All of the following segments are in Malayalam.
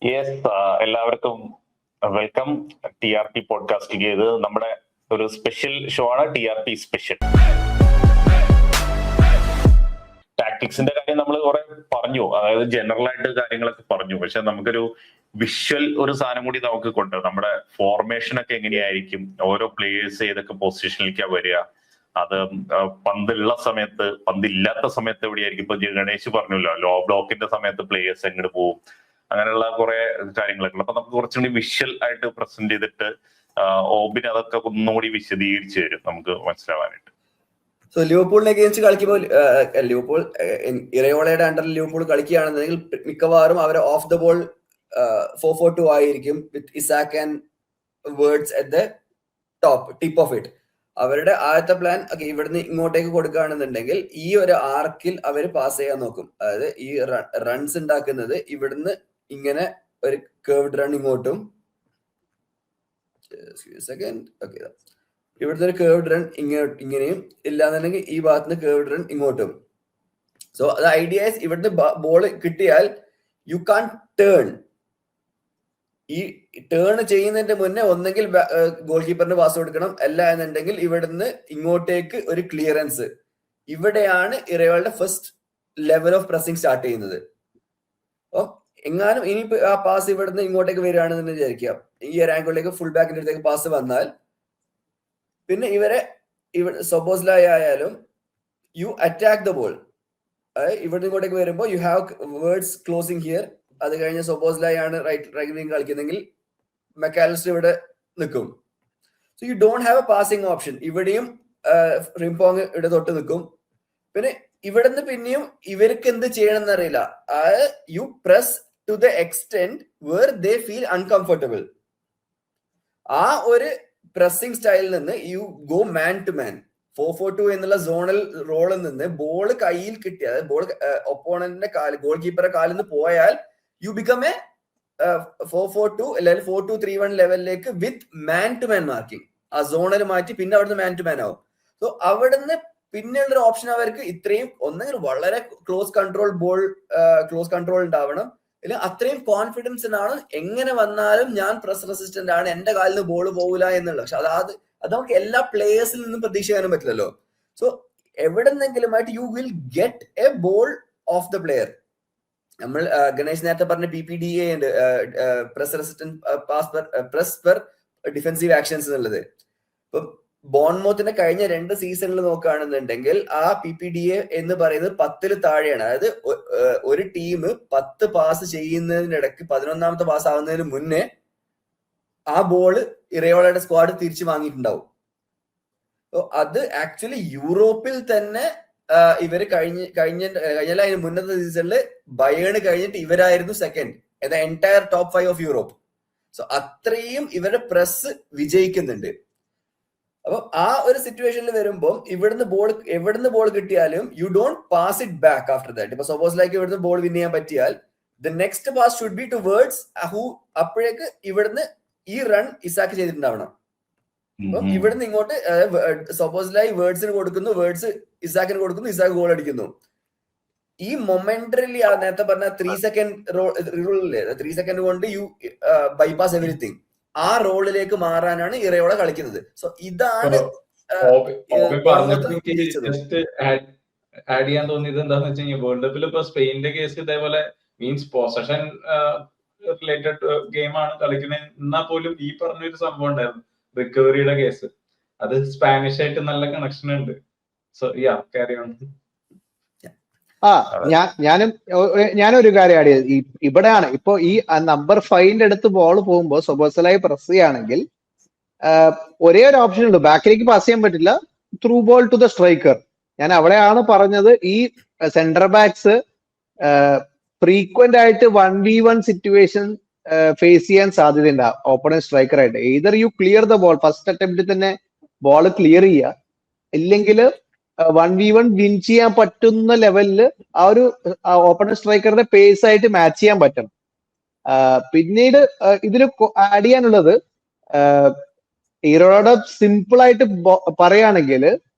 യെസ്, എല്ലാവർക്കും വെൽക്കം TRP പോഡ്കാസ്റ്റിലേക്ക്. ഇത് നമ്മുടെ ഒരു സ്പെഷ്യൽ ഷോ ആണ്, TRP സ്പെഷ്യൽ. ടാക്ടിക്സിന്റെ കാര്യം നമ്മൾ കുറെ പറഞ്ഞു, അതായത് ജനറൽ ആയിട്ട് കാര്യങ്ങളൊക്കെ പറഞ്ഞു. പക്ഷെ നമുക്കൊരു വിഷ്വൽ ഒരു സാധനം കൂടി നമുക്ക് കൊണ്ട്, നമ്മുടെ ഫോർമേഷൻ ഒക്കെ എങ്ങനെയായിരിക്കും, ഓരോ പ്ലേയേഴ്സ് ഏതൊക്കെ പൊസിഷനിലേക്കാ വരിക, അത് പന്തുള്ള സമയത്ത്, പന്തില്ലാത്ത സമയത്ത് എവിടെയായിരിക്കും. ഇപ്പൊ ഗണേശ് പറഞ്ഞല്ലോ, ലോ ബ്ലോക്കിന്റെ സമയത്ത് പ്ലേയേഴ്സ് എങ്ങോട്ട് പോകും, അങ്ങനെയുള്ള കുറെ കാര്യങ്ങളൊക്കെ. അപ്പൊ നമുക്ക് കുറച്ചുകൂടി വിഷ്വൽ ആയിട്ട് പ്രസന്റ് ചെയ്തിട്ട് ഓബിന് അതൊക്കെ ഒന്നുകൂടി വിശദീകരിച്ചു തരും നമുക്ക് മനസ്സിലാവാനായിട്ട്. സോ ലിവർപൂളിനെ അഗേൻസ്റ്റ് കളിക്കുമ്പോൾ ലിവർപൂൾ ഇറയോളയുടെ അണ്ടറിൽ ലിവർപൂൾ കളിക്കുകയാണെന്നുണ്ടെങ്കിൽ മിക്കവാറും അവർ ഓഫ് ദ ബോൾ 4-4-2 ആയിരിക്കും, with Isak and Wirtz at the tip of it. അവരുടെ ആദ്യത്തെ പ്ലാൻ ഇവിടുന്ന് ഇങ്ങോട്ടേക്ക് കൊടുക്കുകയാണെന്നുണ്ടെങ്കിൽ ഈ ഒരു ആർക്കിൽ അവർ പാസ് ചെയ്യാൻ നോക്കും. അതായത് ഈ റൺസ് ഉണ്ടാക്കുന്നത് ഇവിടുന്ന് ഇങ്ങനെ ഒരു കേർവ്ഡ് റൺ ഇങ്ങോട്ടും, ഇവിടുത്തെ ഒരു കേർവ്ഡ് റൺ ഇങ്ങനെയും, ഇല്ലാന്നുണ്ടെങ്കിൽ ഈ ഭാഗത്തുനിന്ന് കേർവ്ഡ് റൺ ഇങ്ങോട്ടും. സോ അത് ഐഡിയ ഇവിടുന്ന് ബോൾ കിട്ടിയാൽ യു കാൻ ടേൺ. ഈ ടേൺ ചെയ്യുന്നതിന്റെ മുന്നേ ഒന്നെങ്കിൽ ഗോൾ കീപ്പറിന് പാസ് കൊടുക്കണം, അല്ല എന്നുണ്ടെങ്കിൽ ഇവിടുന്ന് ഇങ്ങോട്ടേക്ക് ഒരു ക്ലിയറൻസ്. ഇവിടെയാണ് ഇറയോളുടെ first level of pressing start ചെയ്യുന്നത്. അപ്പൊ എങ്ങാനും ഇനി ആ പാസ് ഇവിടുന്ന് ഇങ്ങോട്ടേക്ക് വരികയാണെന്ന് വിചാരിക്കാം, ഈ ഒരു ആംഗിളിലേക്ക് ഫുൾ ബാക്കിന്റെ അടുത്തേക്ക് പാസ് വന്നാൽ പിന്നെ ഇവരെ സപ്പോസ്ലായാലും യു അറ്റാക്ക് ദ ബോൾ. ഇവിടുന്ന് ഇങ്ങോട്ടേക്ക് വരുമ്പോൾ you have words closing here. അത് കഴിഞ്ഞ് സപ്പോസ്ലായി ആണ് റൈറ്റ് വിംഗ് കളിക്കുന്നെങ്കിൽ മെക്കാലിസ്റ്റർ ഇവിടെ നിൽക്കും. So you don't have A passing option. ഇവിടെയും റിംപോങ് ഇവിടെ തൊട്ട് നിൽക്കും. പിന്നെ ഇവിടുന്ന് പിന്നെയും ഇവർക്ക് എന്ത് ചെയ്യണം എന്നറിയില്ല. You press to the extent where they feel uncomfortable. ആ ഒരു പ്രസിംഗ് സ്റ്റൈലിൽ നിന്ന് you go man to man. 4-4-2 എന്നുള്ള സോണൽ റോളിൽ നിന്ന് ബോൾ കയ്യിൽ കിട്ടി, അതായത് ബോൾ ഒപ്പോണന്റിന്റെ ഗോൾ കീപ്പറുടെ കാലിൽ നിന്ന് പോയാൽ യു ബിക്കം എ 4-4-2 അല്ലെങ്കിൽ 4-2-3-1 ലെവലിലേക്ക് വിത്ത് മാൻ ടു മാൻ മാർക്കിംഗ്. ആ സോണൽ മാറ്റി പിന്നെ അവിടുന്ന് മാൻ ടു മാൻ ആവും. സോ അവിടുന്ന് പിന്നെയുള്ളൊരു ഓപ്ഷൻ അവർക്ക് ഇത്രയും ഒന്നെങ്കിൽ വളരെ ക്ലോസ് കൺട്രോൾ ഉണ്ടാവണം, അല്ലെങ്കിൽ അത്രയും കോൺഫിഡൻസ് ഉണ്ടാവണം, എങ്ങനെ വന്നാലും ഞാൻ പ്രസ് റെസിസ്റ്റന്റ് ആണ്, എന്റെ കാലിൽ നിന്ന് ബോൾ പോകില്ല എന്നുള്ളത്. പക്ഷെ അത് നമുക്ക് എല്ലാ പ്ലേയേഴ്സിൽ നിന്നും പ്രതീക്ഷിക്കാനും പറ്റില്ലല്ലോ. സോ എവിടെന്നെങ്കിലുമായിട്ട് you will get a ball off the player. നമ്മൾ ഗണേശ് നേരത്തെ പറഞ്ഞ PPDA ഉണ്ട്, press resistant press per defensive actions എന്നുള്ളത്. ഇപ്പം ബോൺമൗത്തിന്റെ കഴിഞ്ഞ 2 സീസണിൽ നോക്കുകയാണെന്നുണ്ടെങ്കിൽ ആ PPDA എന്ന് പറയുന്നത് 10 താഴെയാണ്. അതായത് ഒരു ടീം 10 പാസ് ചെയ്യുന്നതിനിടയ്ക്ക് 11ാമത്തെ പാസ് ആവുന്നതിന് മുന്നേ ആ ബോള് ഇറയോളയുടെ സ്ക്വാഡ് തിരിച്ചു വാങ്ങിയിട്ടുണ്ടാവും. അത് ആക്ച്വലി യൂറോപ്പിൽ തന്നെ ഇവര് കഴിഞ്ഞ മുന്നത്തെ സീസണിൽ ബയേൺ കഴിഞ്ഞിട്ട് ഇവരായിരുന്നു second in the entire top 5 of Europe. So അത്രയും ഇവരുടെ പ്രസ് വിജയിക്കുന്നുണ്ട്. അപ്പൊ ആ ഒരു സിറ്റുവേഷനിൽ വരുമ്പോൾ എവിടുന്ന് ബോൾ കിട്ടിയാലും you don't pass it back after that. ഇപ്പൊ സപ്പോസ് ലൈക്ക് ഇവിടുന്ന് ബോൾ വിൻ ചെയ്യാൻ പറ്റിയാൽ the next pass should be two words who. അപ്പോഴേക്ക് ഇവിടുന്ന് ഈ റൺ ഇസാക്ക് ചെയ്തിട്ടുണ്ടാവണം. അപ്പം ഇവിടുന്ന് ഇങ്ങോട്ട് സപ്പോസ്ലായി വേർഡ്സിന് കൊടുക്കുന്നു, വേർഡ്സ് ഇസാക്കിന് കൊടുക്കുന്നു, ഇസാക്ക് ഗോൾ അടിക്കുന്നു. ഈ മൊമെന്ററിലി നേരത്തെ പറഞ്ഞ 3 സെക്കൻഡ് റൂളില്ലേ, 3 സെക്കൻഡ് കൊണ്ട് യു ബൈപാസ് എവരിത്തിങ്, ആ റോളിലേക്ക് മാറാനാണ് ഇറയോള കളിക്കുന്നത്. സോ ഇതാണ് ആഡ് ചെയ്യാൻ തോന്നിയത് എന്താന്ന് വെച്ച് കഴിഞ്ഞാൽ, വേൾഡ് കപ്പിൽ ഇപ്പൊ സ്പെയിനിന്റെ കേസ് ഇതേപോലെ മീൻസ് പൊസഷൻ റിലേറ്റഡ് ഗെയിമാണ് കളിക്കുന്നത്. എന്നാൽ പോലും ഈ പറഞ്ഞൊരു സംഭവം ഉണ്ടായിരുന്നു, റിക്കവറിയുടെ കേസ്. അത് സ്പാനിഷ് ആയിട്ട് നല്ല കണക്ഷൻ ഉണ്ട്. So yeah carry on. ഞാനൊരു കാര്യം ആഡ് ചെയ്ത്, ഇവിടെയാണ് ഇപ്പൊ ഈ നമ്പർ 5ന്റെ അടുത്ത് ബോൾ പോകുമ്പോൾ സൊബോസലായി പ്രസ് ചെയ്യുകയാണെങ്കിൽ ഒരേ ഒരു ഓപ്ഷൻ ഉണ്ട്, ബാക്കിലേക്ക് പാസ് ചെയ്യാൻ പറ്റില്ല, through ball to the striker. ഞാൻ അവിടെയാണ് പറഞ്ഞത്, ഈ സെന്റർ ബാക്സ് ഫ്രീക്വന്റ് ആയിട്ട് 1v1 സിറ്റുവേഷൻ ഫേസ് ചെയ്യാൻ സാധ്യതയുണ്ട് ഓപ്പണന്റ് സ്ട്രൈക്കർ ആയിട്ട്. Either you clear the ball, first അറ്റംപ്റ്റിൽ തന്നെ ബോൾ ക്ലിയർ ചെയ്യുക, ഇല്ലെങ്കിൽ 1v1 വിൻ ചെയ്യാൻ പറ്റുന്ന ലെവലിൽ ആ ഒരു ഓപ്പണന്റ് സ്ട്രൈക്കറുടെ പേസ് ആയിട്ട് മാച്ച് ചെയ്യാൻ പറ്റണം. പിന്നീട് ഇതിൽ ആഡ് ചെയ്യാനുള്ളത്, ഇറോയുടെ സിമ്പിൾ ആയിട്ട് പറയുകയാണെങ്കിൽ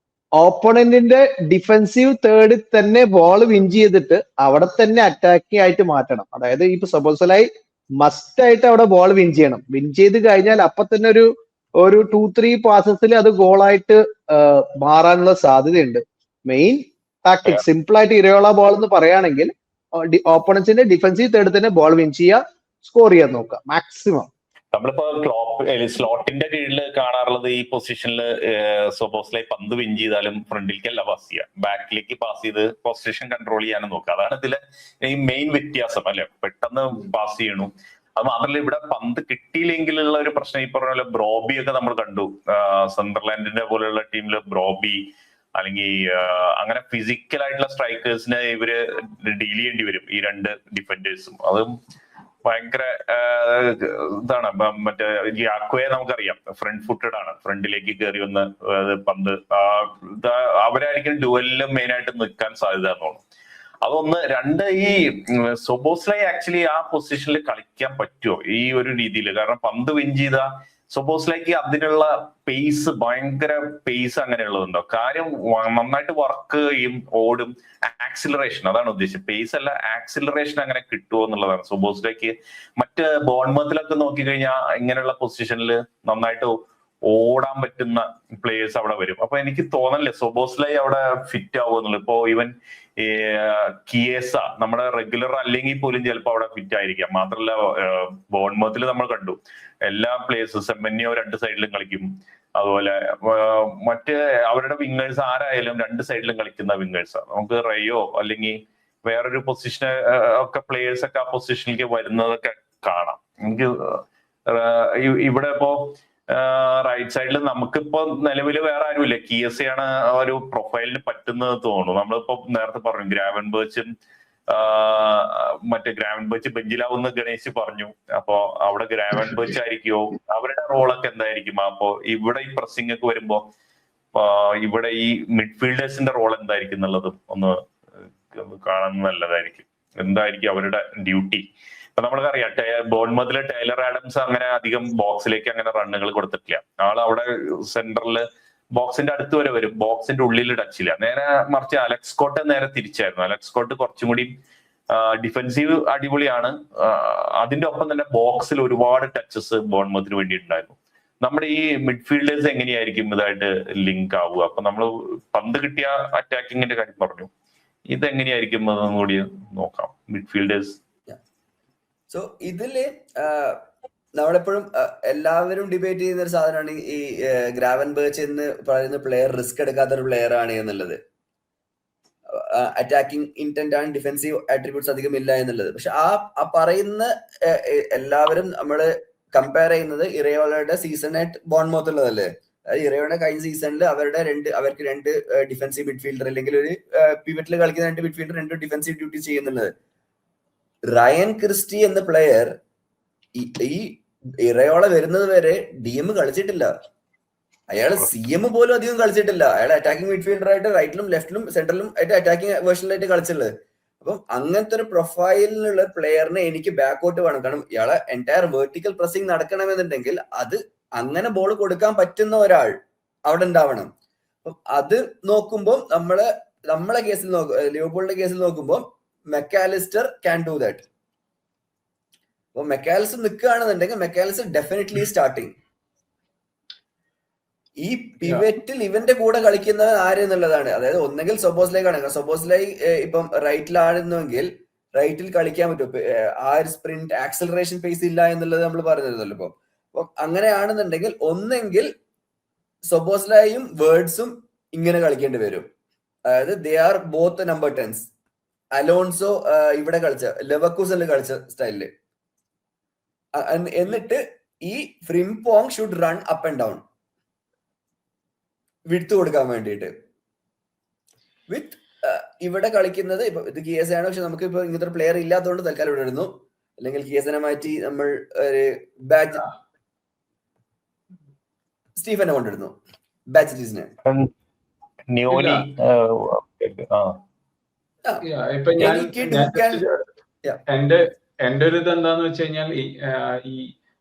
ഓപ്പണന്റിന്റെ ഡിഫെൻസീവ് തേർഡിൽ തന്നെ ബോൾ വിൻ ചെയ്തിട്ട് അവിടെ തന്നെ അറ്റാക്കിംഗ് ആയിട്ട് മാറ്റണം. അതായത് ഇപ്പൊ സപ്പോസലായി മസ്റ്റ് ആയിട്ട് അവിടെ ബോൾ വിൻ ചെയ്യണം. വിൻ ചെയ്ത് കഴിഞ്ഞാൽ അപ്പൊ തന്നെ ഒരു 2-3 പാസസിൽ അത് ഗോളായിട്ട് മാറാനുള്ള സാധ്യതയുണ്ട്. മെയിൻ ടാക്ടിക്സ് സിമ്പിൾ ആയിട്ട് ഇരയോള ബോൾ എന്ന് പറയുകയാണെങ്കിൽ ഓപ്പണൻസിന്റെ ഡിഫൻസീവ് തേർഡ് തന്നെ ബോൾ വിൻ ചെയ്യുക, സ്കോർ ചെയ്യാൻ നോക്കുക മാക്സിമം. നമ്മളിപ്പോ സ്ലോട്ടിന്റെ കീഴിൽ കാണാറുള്ളത് ഈ പൊസിഷനിൽ സപ്പോസ് പന്ത് വിൻ ചെയ്താലും ഫ്രണ്ടിലേക്കല്ല പാസ് ചെയ്യുക, ബാക്കിലേക്ക് പാസ് ചെയ്ത് പൊസിഷൻ കൺട്രോൾ ചെയ്യാനും നോക്കുക. അതാണ് ഇതിലെ ഈ മെയിൻ വ്യത്യാസം അല്ലെ, പെട്ടെന്ന് പാസ് ചെയ്യണു. അത് മാത്രമല്ല ഇവിടെ പന്ത് കിട്ടിയില്ലെങ്കിലുള്ള ഒരു പ്രശ്നം ഈ പറഞ്ഞ പോലെ ബ്രോബി ഒക്കെ നമ്മൾ കണ്ടു, സന്ദർലാൻഡിന്റെ പോലെയുള്ള ടീമിൽ ബ്രോബി അല്ലെങ്കിൽ അങ്ങനെ ഫിസിക്കൽ ആയിട്ടുള്ള സ്ട്രൈക്കേഴ്സിനെ ഇവര് ഡീൽ ചെയ്യേണ്ടി വരും ഈ രണ്ട് ഡിഫൻഡേഴ്സും. അതും ഭയങ്കര ഇതാണ്. മറ്റേ യാക്കോയെ നമുക്കറിയാം ഫ്രണ്ട് ഫുട്ടഡ് ആണ്, ഫ്രണ്ടിലേക്ക് കയറി വന്ന് പന്ത് അവരായിരിക്കും ഡുവലിലും മെയിൻ ആയിട്ട് നിൽക്കാൻ സാധ്യത എന്ന് തോന്നുന്നു. അതൊന്ന്. രണ്ട്, ഈ സൊബോസ്ലൈ ആക്ച്വലി ആ പൊസിഷനിൽ കളിക്കാൻ പറ്റുമോ ഈ ഒരു രീതിയിൽ? കാരണം പന്ത് വിൻ ചെയ്ത സൊബോസ്ലൈക്ക് അതിനുള്ള പേസ്, ഭയങ്കര പേസ് അങ്ങനെയുള്ളതുണ്ടോ? കാര്യം നന്നായിട്ട് വർക്ക് ചെയ്യും, ഓടും, ആക്സിലറേഷൻ, അതാണ് ഉദ്ദേശിച്ചത്. പേസ് അല്ല, ആക്സിലറേഷൻ അങ്ങനെ കിട്ടുമോ എന്നുള്ളതാണ് സൊബോസ്ലൈക്ക്. മറ്റ് ബോൺമത്തിലൊക്കെ നോക്കിക്കഴിഞ്ഞാൽ ഇങ്ങനെയുള്ള പൊസിഷനിൽ നന്നായിട്ട് ഓടാൻ പറ്റുന്ന പ്ലേയേഴ്സ് അവിടെ വരും. അപ്പൊ എനിക്ക് തോന്നല്ലേ സൊബോസ്ലൈ അവിടെ ഫിറ്റ് ആവുമെന്നുള്ളത്. ഇപ്പോ ഈവൻ കിയേസ നമ്മുടെ റെഗുലർ അല്ലെങ്കിൽ പോലും ചിലപ്പോൾ അവിടെ ഫിറ്റ് ആയിരിക്കാം. മാത്രമല്ല ബോൺമത്തിൽ നമ്മൾ കണ്ടു എല്ലാ പ്ലേയേഴ്സും, സെമന്യോ രണ്ട് സൈഡിലും കളിക്കും, അതുപോലെ മറ്റ് അവരുടെ വിങ്ങേഴ്സ് ആരായാലും രണ്ട് സൈഡിലും കളിക്കുന്ന വിങ്ങേഴ്സാണ്. നമുക്ക് റയോ അല്ലെങ്കിൽ വേറൊരു പൊസിഷൻ ഒക്കെ പ്ലേയേഴ്സ് ഒക്കെ ആ പൊസിഷനിലേക്ക് വരുന്നതൊക്കെ കാണാം. എനിക്ക് ഇവിടെ ഇപ്പോ റൈറ്റ് സൈഡിൽ നമുക്കിപ്പോ നിലവിൽ വേറെ ആരുമില്ല, കിയസയാണ് ഒരു പ്രൊഫൈലിന് പറ്റുന്നത് തോന്നുന്നു. നമ്മളിപ്പോ നേരത്തെ പറഞ്ഞു ഗ്രാവൻബർച്ചും മറ്റേ ഗ്രാവൻബർച്ച് ബെഞ്ചിലാവുന്ന ഗണേശ് പറഞ്ഞു. അപ്പോ അവിടെ ഗ്രാവൻബർച്ച് ആയിരിക്കുമോ, അവരുടെ റോളൊക്കെ എന്തായിരിക്കും? അപ്പോ ഇവിടെ ഈ പ്രസിംഗ് ഒക്കെ വരുമ്പോ ഇവിടെ ഈ മിഡ്ഫീൽഡേഴ്സിന്റെ റോൾ എന്തായിരിക്കും എന്നുള്ളതും ഒന്ന് കാണാൻ നല്ലതായിരിക്കും. എന്തായിരിക്കും അവരുടെ ഡ്യൂട്ടി? ഇപ്പൊ നമ്മൾക്കറിയാം ബോൺമത്തിലെ ടൈലർ ആഡംസ് അങ്ങനെ അധികം ബോക്സിലേക്ക് അങ്ങനെ റണ്ണുകൾ കൊടുത്തിട്ടില്ല. ആള് അവിടെ സെന്ററില് ബോക്സിന്റെ അടുത്ത് വരെ വരും, ബോക്സിന്റെ ഉള്ളിൽ ടച്ചില്ല. നേരെ മറിച്ച് അലക്സ് സ്കോട്ട് നേരെ തിരിച്ചായിരുന്നു. അലക്സ് സ്കോട്ട് കുറച്ചും കൂടി ഡിഫൻസീവ് അടിപൊളിയാണ്, അതിന്റെ ഒപ്പം തന്നെ ബോക്സിൽ ഒരുപാട് ടച്ചസ് ബോൺമത്തിന് വേണ്ടി ഉണ്ടായിരുന്നു. നമ്മുടെ ഈ മിഡ്ഫീൽഡേഴ്സ് എങ്ങനെയായിരിക്കും ഇതായിട്ട് ലിങ്ക് ആവുക? അപ്പൊ നമ്മൾ പന്ത് കിട്ടിയ അറ്റാക്കിങ്ങിന്റെ കാര്യം പറഞ്ഞു, ഇതെങ്ങനെയായിരിക്കും അതൊന്നും കൂടി നോക്കാം. മിഡ്ഫീൽഡേഴ്സ് സോ ഇതില് നമ്മളെപ്പോഴും എല്ലാവരും ഡിബേറ്റ് ചെയ്യുന്ന ഒരു സാധനമാണ് ഈ ഗ്രാവൻബർച്ച് എന്ന് പറയുന്ന പ്ലെയർ റിസ്ക് എടുക്കാത്ത ഒരു പ്ലെയർ ആണ് എന്നുള്ളത്. അറ്റാക്കിംഗ് ഇന്റന്റ് ആണ്, ഡിഫെൻസീവ് ആട്രിബ്യൂട്ട്സ് അധികം ഇല്ല എന്നുള്ളത്. പക്ഷെ ആ പറയുന്ന എല്ലാവരും നമ്മള് കമ്പയർ ചെയ്യുന്നത് ഇറയോളയുടെ സീസണായിട്ട് ബോൺമൗത്ത് ഉള്ളതല്ലേ. ഇറയോയുടെ കഴിഞ്ഞ സീസണിൽ അവർക്ക് രണ്ട് ഡിഫെൻസീവ് മിഡ്ഫീൽഡർ അല്ലെങ്കിൽ ഒരു പിവറ്റിൽ കളിക്കുന്ന രണ്ട് മിഡ്ഫീൽഡർ രണ്ട് ഡിഫെൻസീവ് ഡ്യൂട്ടി ചെയ്യുന്നുള്ളത്. റയൻ ക്രിസ്റ്റി എന്ന പ്ലെയർ ഈ ഇറയോള വരുന്നത് വരെ DM കളിച്ചിട്ടില്ല. അയാൾ CM പോലും അധികം കളിച്ചിട്ടില്ല. അയാൾ അറ്റാക്കിംഗ് മിഡ്ഫീൽഡർ ആയിട്ട് റൈറ്റിലും ലെഫ്റ്റിലും സെന്ററിലും ആയിട്ട് അറ്റാക്കിംഗ് വേർഷനിലായിട്ട് കളിച്ചുള്ളത്. അപ്പം അങ്ങനത്തെ ഒരു പ്രൊഫൈലിലുള്ള പ്ലെയറിനെ എനിക്ക് ബാക്കോട്ട് വേണം. കാരണം ഇയാളെ എൻറ്റയർ വെർട്ടിക്കൽ പ്രസിംഗ് നടക്കണമെന്നുണ്ടെങ്കിൽ അത് അങ്ങനെ ബോൾ കൊടുക്കാൻ പറ്റുന്ന ഒരാൾ അവിടെ ഉണ്ടാവണം. അപ്പം അത് നോക്കുമ്പോൾ നമ്മളെ കേസിൽ ലിവർപൂളിന്റെ കേസിൽ നോക്കുമ്പോൾ മെക്കാലിസ്റ്റർ ക്യാൻ ഡു ദാറ്റ്. അപ്പൊ മെക്കാലിസ്റ്റർ നിൽക്കുകയാണെന്നുണ്ടെങ്കിൽ മെക്കാലിസ്റ്റർ ഡെഫിനറ്റ്ലി സ്റ്റാർട്ടിങ്. ഈ പിവറ്റിൽ ഇവന്റെ കൂടെ കളിക്കുന്നവൻ ആര് എന്നുള്ളതാണ്. അതായത് ഒന്നെങ്കിൽ സൊബോസ്ലൈക്കാണ്. സൊബോസ്ലൈ ഇപ്പം റൈറ്റിലാണെന്നുവെങ്കിൽ റൈറ്റിൽ കളിക്കാൻ പറ്റും. ആ ഒരു സ്പ്രിന്റ് ആക്സിലറേഷൻ പേസ് ഇല്ല എന്നുള്ളത് നമ്മൾ പറഞ്ഞിരുന്നല്ലോ. ഇപ്പം അപ്പം അങ്ങനെയാണെന്നുണ്ടെങ്കിൽ ഒന്നെങ്കിൽ സൊബോസ്ലൈയും വേർഡ്സും ഇങ്ങനെ കളിക്കേണ്ടി വരും. അതായത് they are both number 10s. Alonso ഇവിടെ കളിച്ച ലെവർകൂസനിൽ കളിച്ച സ്റ്റൈലില്. എന്നിട്ട് ഈ Frimpong should run up and down വിട്ട് കൊടുക്കാൻ വേണ്ടിയിട്ട്. വിത്ത് ഇവിടെ കളിക്കുന്നത് ഇപ്പൊ ഇത് കിയസ ആണ്. പക്ഷെ നമുക്ക് ഇപ്പൊ ഇങ്ങനത്തെ ഒരു പ്ലെയർ ഇല്ലാത്തതുകൊണ്ട് തൽക്കാലം ഇവിടെ ഇടുന്നു. അല്ലെങ്കിൽ കിയസനെ മാറ്റി നമ്മൾ ഒരു ബാച്ച് സ്റ്റീഫനെ കൊണ്ടിടുന്നു, ബാച്ചിലീസിനെ. ഇപ്പൊ എന്റെ ഒരു ഇത് എന്താന്ന് വെച്ച് കഴിഞ്ഞാൽ ഈ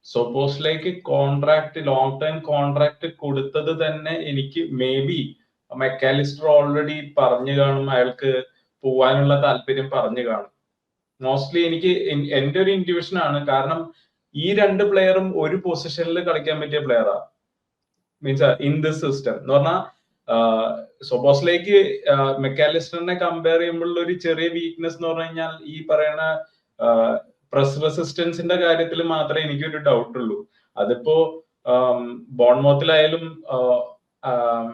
സൊബോസ്ലൈക്ക് കോൺട്രാക്ട്, ലോങ് ടൈം കോൺട്രാക്ട് കൊടുത്തത് തന്നെ എനിക്ക് മേ ബി മെക്കാലിസ്റ്റർ ഓൾറെഡി പറഞ്ഞു കാണും, അയാൾക്ക് പോവാനുള്ള താല്പര്യം പറഞ്ഞു കാണും. മോസ്റ്റ്ലി എനിക്ക് എന്റെ ഒരു ഇൻറ്റ്യൂഷൻ ആണ്. കാരണം ഈ രണ്ട് പ്ലെയറും ഒരു പൊസിഷനിൽ കളിക്കാൻ പറ്റിയ പ്ലെയറാ. മീൻസ് ഇൻ ദിസ് സിസ്റ്റം എന്ന് പറഞ്ഞാൽ സൊബോസ്ലേക്ക് മെക്കാലിസ്റ്ററിനെ കമ്പയർ ചെയ്യുമ്പോഴുള്ള ഒരു ചെറിയ വീക്ക്നെസ് എന്ന് പറഞ്ഞു കഴിഞ്ഞാൽ ഈ പറയുന്ന പ്രസ് റെസിസ്റ്റൻസിന്റെ കാര്യത്തിൽ മാത്രമേ എനിക്കൊരു ഡൗട്ട് ഉള്ളൂ. അതിപ്പോ ബോൺമോത്തിലായാലും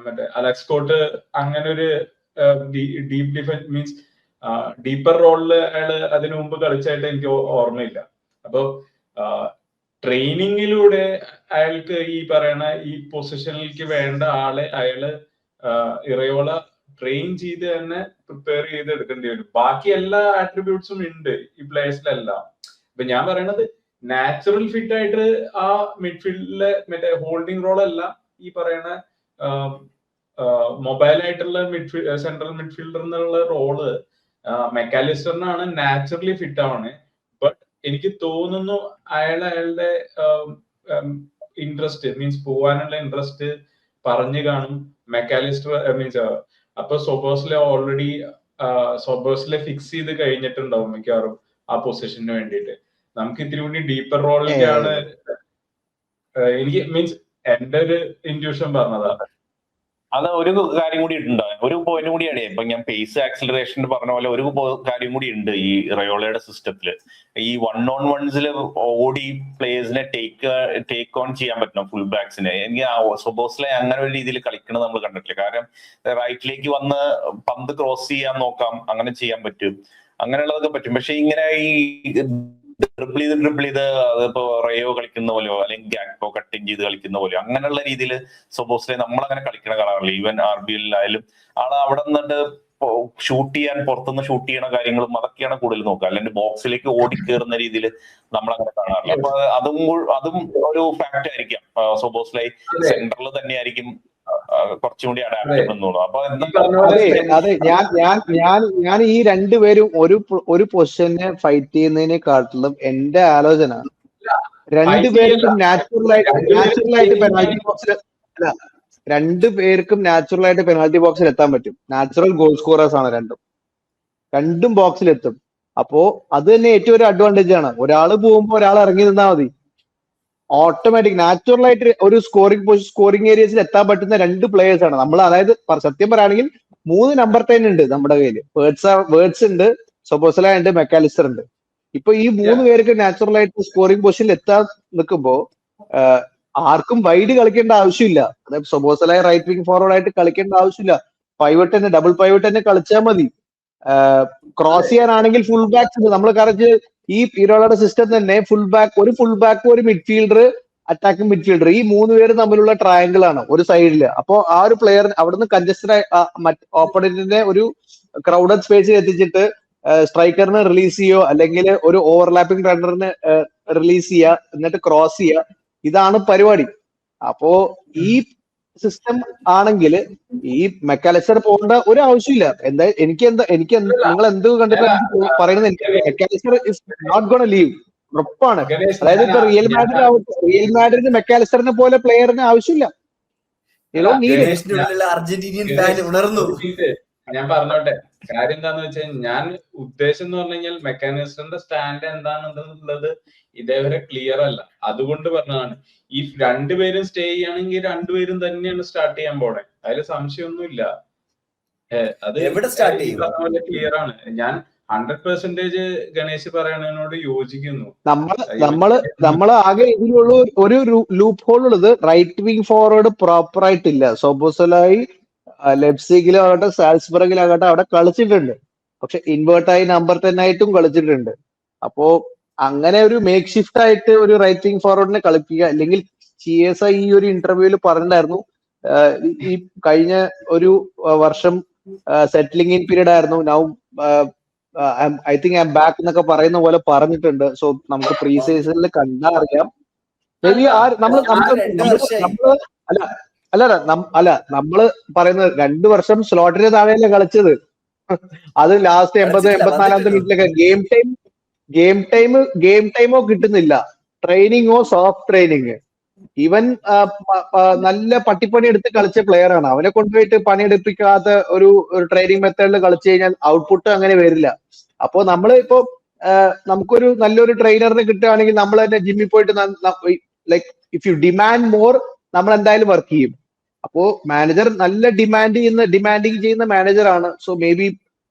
മറ്റേ അലക്സ് കോട്ട് അങ്ങനെ ഒരു ഡീപ് ഡിഫൻസ് മീൻസ് ഡീപ്പർ റോളില് അയാള് അതിനു മുമ്പ് കളിച്ചായിട്ട് എനിക്ക് ഓർമ്മയില്ല. അപ്പൊ ട്രെയിനിങ്ങിലൂടെ അയാൾക്ക് ഈ പറയണ ഈ പൊസിഷനിലേക്ക് വേണ്ട ആളെ അയാള് ഇറയോള ട്രെയിൻ ചെയ്ത് തന്നെ പ്രിപ്പയർ ചെയ്ത് എടുക്കേണ്ടി വരും. ബാക്കി എല്ലാ ആട്രിബ്യൂട്ട്സും ഉണ്ട് ഈ പ്ലേയേഴ്സിലെല്ലാം. ഇപ്പൊ ഞാൻ പറയണത് നാച്ചുറൽ ഫിറ്റ് ആയിട്ട് ആ മിഡ്ഫീൽഡിലെ മറ്റേ ഹോൾഡിംഗ് റോൾ അല്ല ഈ പറയണ മൊബൈൽ ആയിട്ടുള്ള സെൻട്രൽ മിഡ്ഫീൽഡർ എന്നുള്ള റോള് മെക്കാലിസ്റ്ററിനാണ് നാച്ചുറലി ഫിറ്റ് ആവണേ. ബട്ട് എനിക്ക് തോന്നുന്നു അയാളുടെ ഇൻട്രസ്റ്റ് മീൻസ് പോവാനുള്ള ഇൻട്രസ്റ്റ് പറഞ്ഞു കാണും മെക്കാലിസ്റ്റർ മീൻസ്. അപ്പൊ സൊബോസിലെ ഫിക്സ് ചെയ്ത് കഴിഞ്ഞിട്ടുണ്ടാവും മിക്കവാറും ആ പൊസിഷന് വേണ്ടിയിട്ട്. നമുക്ക് ഇത്തിരി കൂടി ഡീപ്പർ റോളിലേക്കാണ് എനിക്ക് മീൻസ് എന്റെ ഒരു ഇൻറ്റ്യൂഷൻ പറഞ്ഞതാ. അത് ഒരു കാര്യം കൂടി ഉണ്ട്, ഒരു പോയിന്റ് കൂടിയാണ്. ഇപ്പൊ ഞാൻ പേസ് ആക്സിലറേഷൻ പറഞ്ഞ പോലെ ഒരു കാര്യം കൂടി ഉണ്ട് ഈ റയോളയുടെ സിസ്റ്റത്തില്. ഈ 1-on-1s ഓടി പ്ലേയേഴ്സിനെ ടേക്ക് ഓൺ ചെയ്യാൻ പറ്റണം ഫുൾ ബാക്സിനെ. എനിക്ക് സൊബോസിലെ അങ്ങനെ ഒരു രീതിയിൽ കളിക്കണത് നമ്മൾ കണ്ടിട്ടില്ല. കാരണം റൈറ്റിലേക്ക് വന്ന് പന്ത് ക്രോസ് ചെയ്യാൻ നോക്കാം, അങ്ങനെ ചെയ്യാൻ പറ്റും, അങ്ങനെയുള്ളതൊക്കെ പറ്റും. പക്ഷെ ഇങ്ങനെ ഈ ഡ്രിബിൾ ചെയ്ത് അതിപ്പോ റയോ കളിക്കുന്ന പോലെയോ അല്ലെങ്കിൽ ഗാക്പോ കട്ടിങ് ചെയ്ത് കളിക്കുന്ന പോലെയോ അങ്ങനെയുള്ള രീതിയിൽ സൊബോസിലെ നമ്മളങ്ങനെ കളിക്കണ കാണാറില്ല. ഈവൻ RBL-ലായാലും ആള് അവിടെ നിന്നിട്ട് ഷൂട്ട് ചെയ്യാൻ പുറത്തുനിന്ന് ഷൂട്ട് ചെയ്യണ കാര്യങ്ങളും അതൊക്കെയാണ് കൂടുതൽ നോക്കുക. അല്ലെങ്കിൽ ബോക്സിലേക്ക് ഓടിക്കേറുന്ന രീതിയിൽ നമ്മളങ്ങനെ കാണാറില്ല. അപ്പൊ അതും ഒരു ഫാക്ട് ആയിരിക്കാം. സൊബോസിലെ സെന്ററിൽ തന്നെയായിരിക്കും കുറച്ചും കൂടി അഡാപ്റ്റബിൾ എന്നുള്ളൂ. അപ്പൊ അതെ ഞാൻ ഈ രണ്ടുപേരും ഒരു പൊസിഷനെ ഫൈറ്റ് ചെയ്യുന്നതിനെക്കാട്ടിലും എന്റെ ആലോചന രണ്ടുപേർക്കും നാച്ചുറലായിട്ട് പെനാൽറ്റി ബോക്സിൽ രണ്ടുപേർക്കും പെനാൽറ്റി ബോക്സിൽ എത്താൻ പറ്റും. നാച്ചുറൽ ഗോൾ സ്കോറേഴ്സ് ആണ് രണ്ടും ബോക്സിൽ എത്തും. അപ്പോ അത് തന്നെ ഏറ്റവും ഒരു അഡ്വാൻറ്റേജ് ആണ്. ഒരാള് പോകുമ്പോ ഒരാൾ ഇറങ്ങി നിന്നാൽ മതി. ഓട്ടോമാറ്റിക് നാച്ചുറലായിട്ട് ഒരു സ്കോറിംഗ് ഏരിയസിൽ എത്താൻ പറ്റുന്ന രണ്ട് പ്ലേയേഴ്സ് ആണ് നമ്മൾ. അതായത് സത്യം പറയുകയാണെങ്കിൽ 3 നമ്പർ 10 ഉണ്ട് നമ്മുടെ കയ്യിൽ. വേർഡ്സ് ഉണ്ട്, സൊബോസല ഉണ്ട്, മെക്കാലിസ്റ്റർ ഉണ്ട്. ഇപ്പൊ ഈ 3 പേർക്ക് നാച്ചുറലായിട്ട് സ്കോറിംഗ് പൊസിഷനിൽ എത്താൻ നിൽക്കുമ്പോ ആർക്കും വൈഡ് കളിക്കേണ്ട ആവശ്യമില്ല. അതായത് സൊബോസല റൈറ്റ് വിങ് ഫോർവേഡ് ആയിട്ട് കളിക്കേണ്ട ആവശ്യമില്ല. പൈവറ്റ് തന്നെ, ഡബിൾ പൈവറ്റ് തന്നെ കളിച്ചാൽ മതി. ക്രോസ് ചെയ്യാനാണെങ്കിൽ ഫുൾ ബാക്സ് ഉണ്ട്. നമ്മൾ കറക്റ്റ് ഈ ഇറോളയുടെ സിസ്റ്റം തന്നെ ഫുൾ ബാക്ക് ഒരു മിഡ്ഫീൽഡർ, അറ്റാക്കിംഗ് മിഡ്ഫീൽഡർ, ഈ 3 പേര് തമ്മിലുള്ള ട്രയാങ്കിൾ ആണ് ഒരു സൈഡില്. അപ്പോ ആ ഒരു പ്ലെയർ അവിടുന്ന് കൺജസ്റ്റഡ് ഓപ്പണന്റിനെ ഒരു ക്രൗഡഡ് സ്പേസിൽ എത്തിച്ചിട്ട് സ്ട്രൈക്കറിന് റിലീസ് ചെയ്യോ അല്ലെങ്കിൽ ഒരു ഓവർലാപ്പിംഗ് റണ്ണറിന് റിലീസ് ചെയ്യുക, എന്നിട്ട് ക്രോസ് ചെയ്യുക. ഇതാണ് പരിപാടി. അപ്പോ ഈ സിസ്റ്റം ആണെങ്കിൽ ഈ മെക്കാലിസ്റ്റർ പോകേണ്ട ഒരു ആവശ്യമില്ല. എനിക്ക് നിങ്ങൾ എന്ത് കണ്ടിട്ട് പറയുന്നത്, Mac Allister is not gonna leave, ഉറപ്പാണ്. അതായത് ഇപ്പൊ റിയൽ മാഡ്രിഡ് മെക്കാലിസ്റ്ററിനെ പോലെ പ്ലെയറിന് ആവശ്യമില്ല. അർജന്റീനിയൻ ഫാൻ ഉണർന്നു. ഞാൻ പറഞ്ഞോട്ടെ, കാര്യം എന്താന്ന് വെച്ചാൽ ഞാൻ ഉദ്ദേശം എന്ന് പറഞ്ഞു കഴിഞ്ഞാൽ മെക്കാനിസ്റ്ററിന്റെ സ്റ്റാൻഡ് എന്താണെന്നുള്ളത് ഇതേവരെ ക്ലിയർ അല്ല. അതുകൊണ്ട് പറഞ്ഞതാണ് ഈ രണ്ടുപേരും സ്റ്റേ ചെയ്യുകയാണെങ്കിൽ രണ്ടുപേരും തന്നെയാണ് സ്റ്റാർട്ട് ചെയ്യാൻ പോണേ. അതിൽ സംശയമൊന്നുമില്ല. അത് ക്ലിയർ ആണ്. ഞാൻ 100% ഗണേശ് പറയണതിനോട് യോജിക്കുന്നു. നമ്മള് ആകെ ഇതിലുള്ള ഒരു ലൂപ്പ് ഹോൾ ഉള്ളത് റൈറ്റ് വിങ് ഫോർവേഡ് പ്രോപ്പർ ആയിട്ടില്ല. സോബോസലായി ലെപ്സിഗിലാകട്ടെ സാൽസ്ബർഗിലാകട്ടെ അവിടെ കളിച്ചിട്ടുണ്ട്. പക്ഷെ ഇൻവേർട്ടായി നമ്പർ 10 ആയിട്ടും കളിച്ചിട്ടുണ്ട്. അപ്പോ അങ്ങനെ ഒരു മേക്ക് ഷിഫ്റ്റ് ആയിട്ട് ഒരു റൈറ്റ് വിങ് ഫോർവേഡിനെ കളിപ്പിക്കുക. അല്ലെങ്കിൽ CSI ഈ ഒരു ഇന്റർവ്യൂവിൽ പറഞ്ഞിട്ടുണ്ടായിരുന്നു, ഈ കഴിഞ്ഞ ഒരു വർഷം സെറ്റിലിംഗ് ഇൻ പീരീഡ് ആയിരുന്നു. Now I think I M back എന്നൊക്കെ പറയുന്ന പോലെ പറഞ്ഞിട്ടുണ്ട്. സോ നമുക്ക് പ്രീ സീസണിൽ കണ്ടാ അറിയാം. നമ്മള് പറയുന്നത് 2 വർഷം സ്ലോട്ടിന് താഴെയല്ലേ കളിച്ചത്. അത് ലാസ്റ്റ് 80-84 മിനിറ്റിലൊക്കെ ഗെയിം ടൈമോ കിട്ടുന്നില്ല, ട്രെയിനിങ്ങോ സോഫ്റ്റ് ട്രെയിനിങ്. ഇവൻ നല്ല പട്ടിപ്പണി എടുത്ത് കളിച്ച പ്ലെയർ ആണ്. അവനെ കൊണ്ടുപോയിട്ട് പണിയെടുപ്പിക്കാത്ത ഒരു ട്രെയിനിങ് മെത്തേഡിൽ കളിച്ചു കഴിഞ്ഞാൽ ഔട്ട്പുട്ട് അങ്ങനെ വരില്ല. അപ്പോ നമ്മള് ഇപ്പോ നമുക്കൊരു നല്ലൊരു ട്രെയിനറിനെ കിട്ടുകയാണെങ്കിൽ നമ്മൾ തന്നെ ജിമ്മിൽ പോയിട്ട് like if you demand more നമ്മൾ എന്തായാലും വർക്ക് ചെയ്യും. അപ്പോ മാനേജർ നല്ല ഡിമാൻഡിങ് ചെയ്യുന്ന മാനേജറാണ്. സോ മേ ബി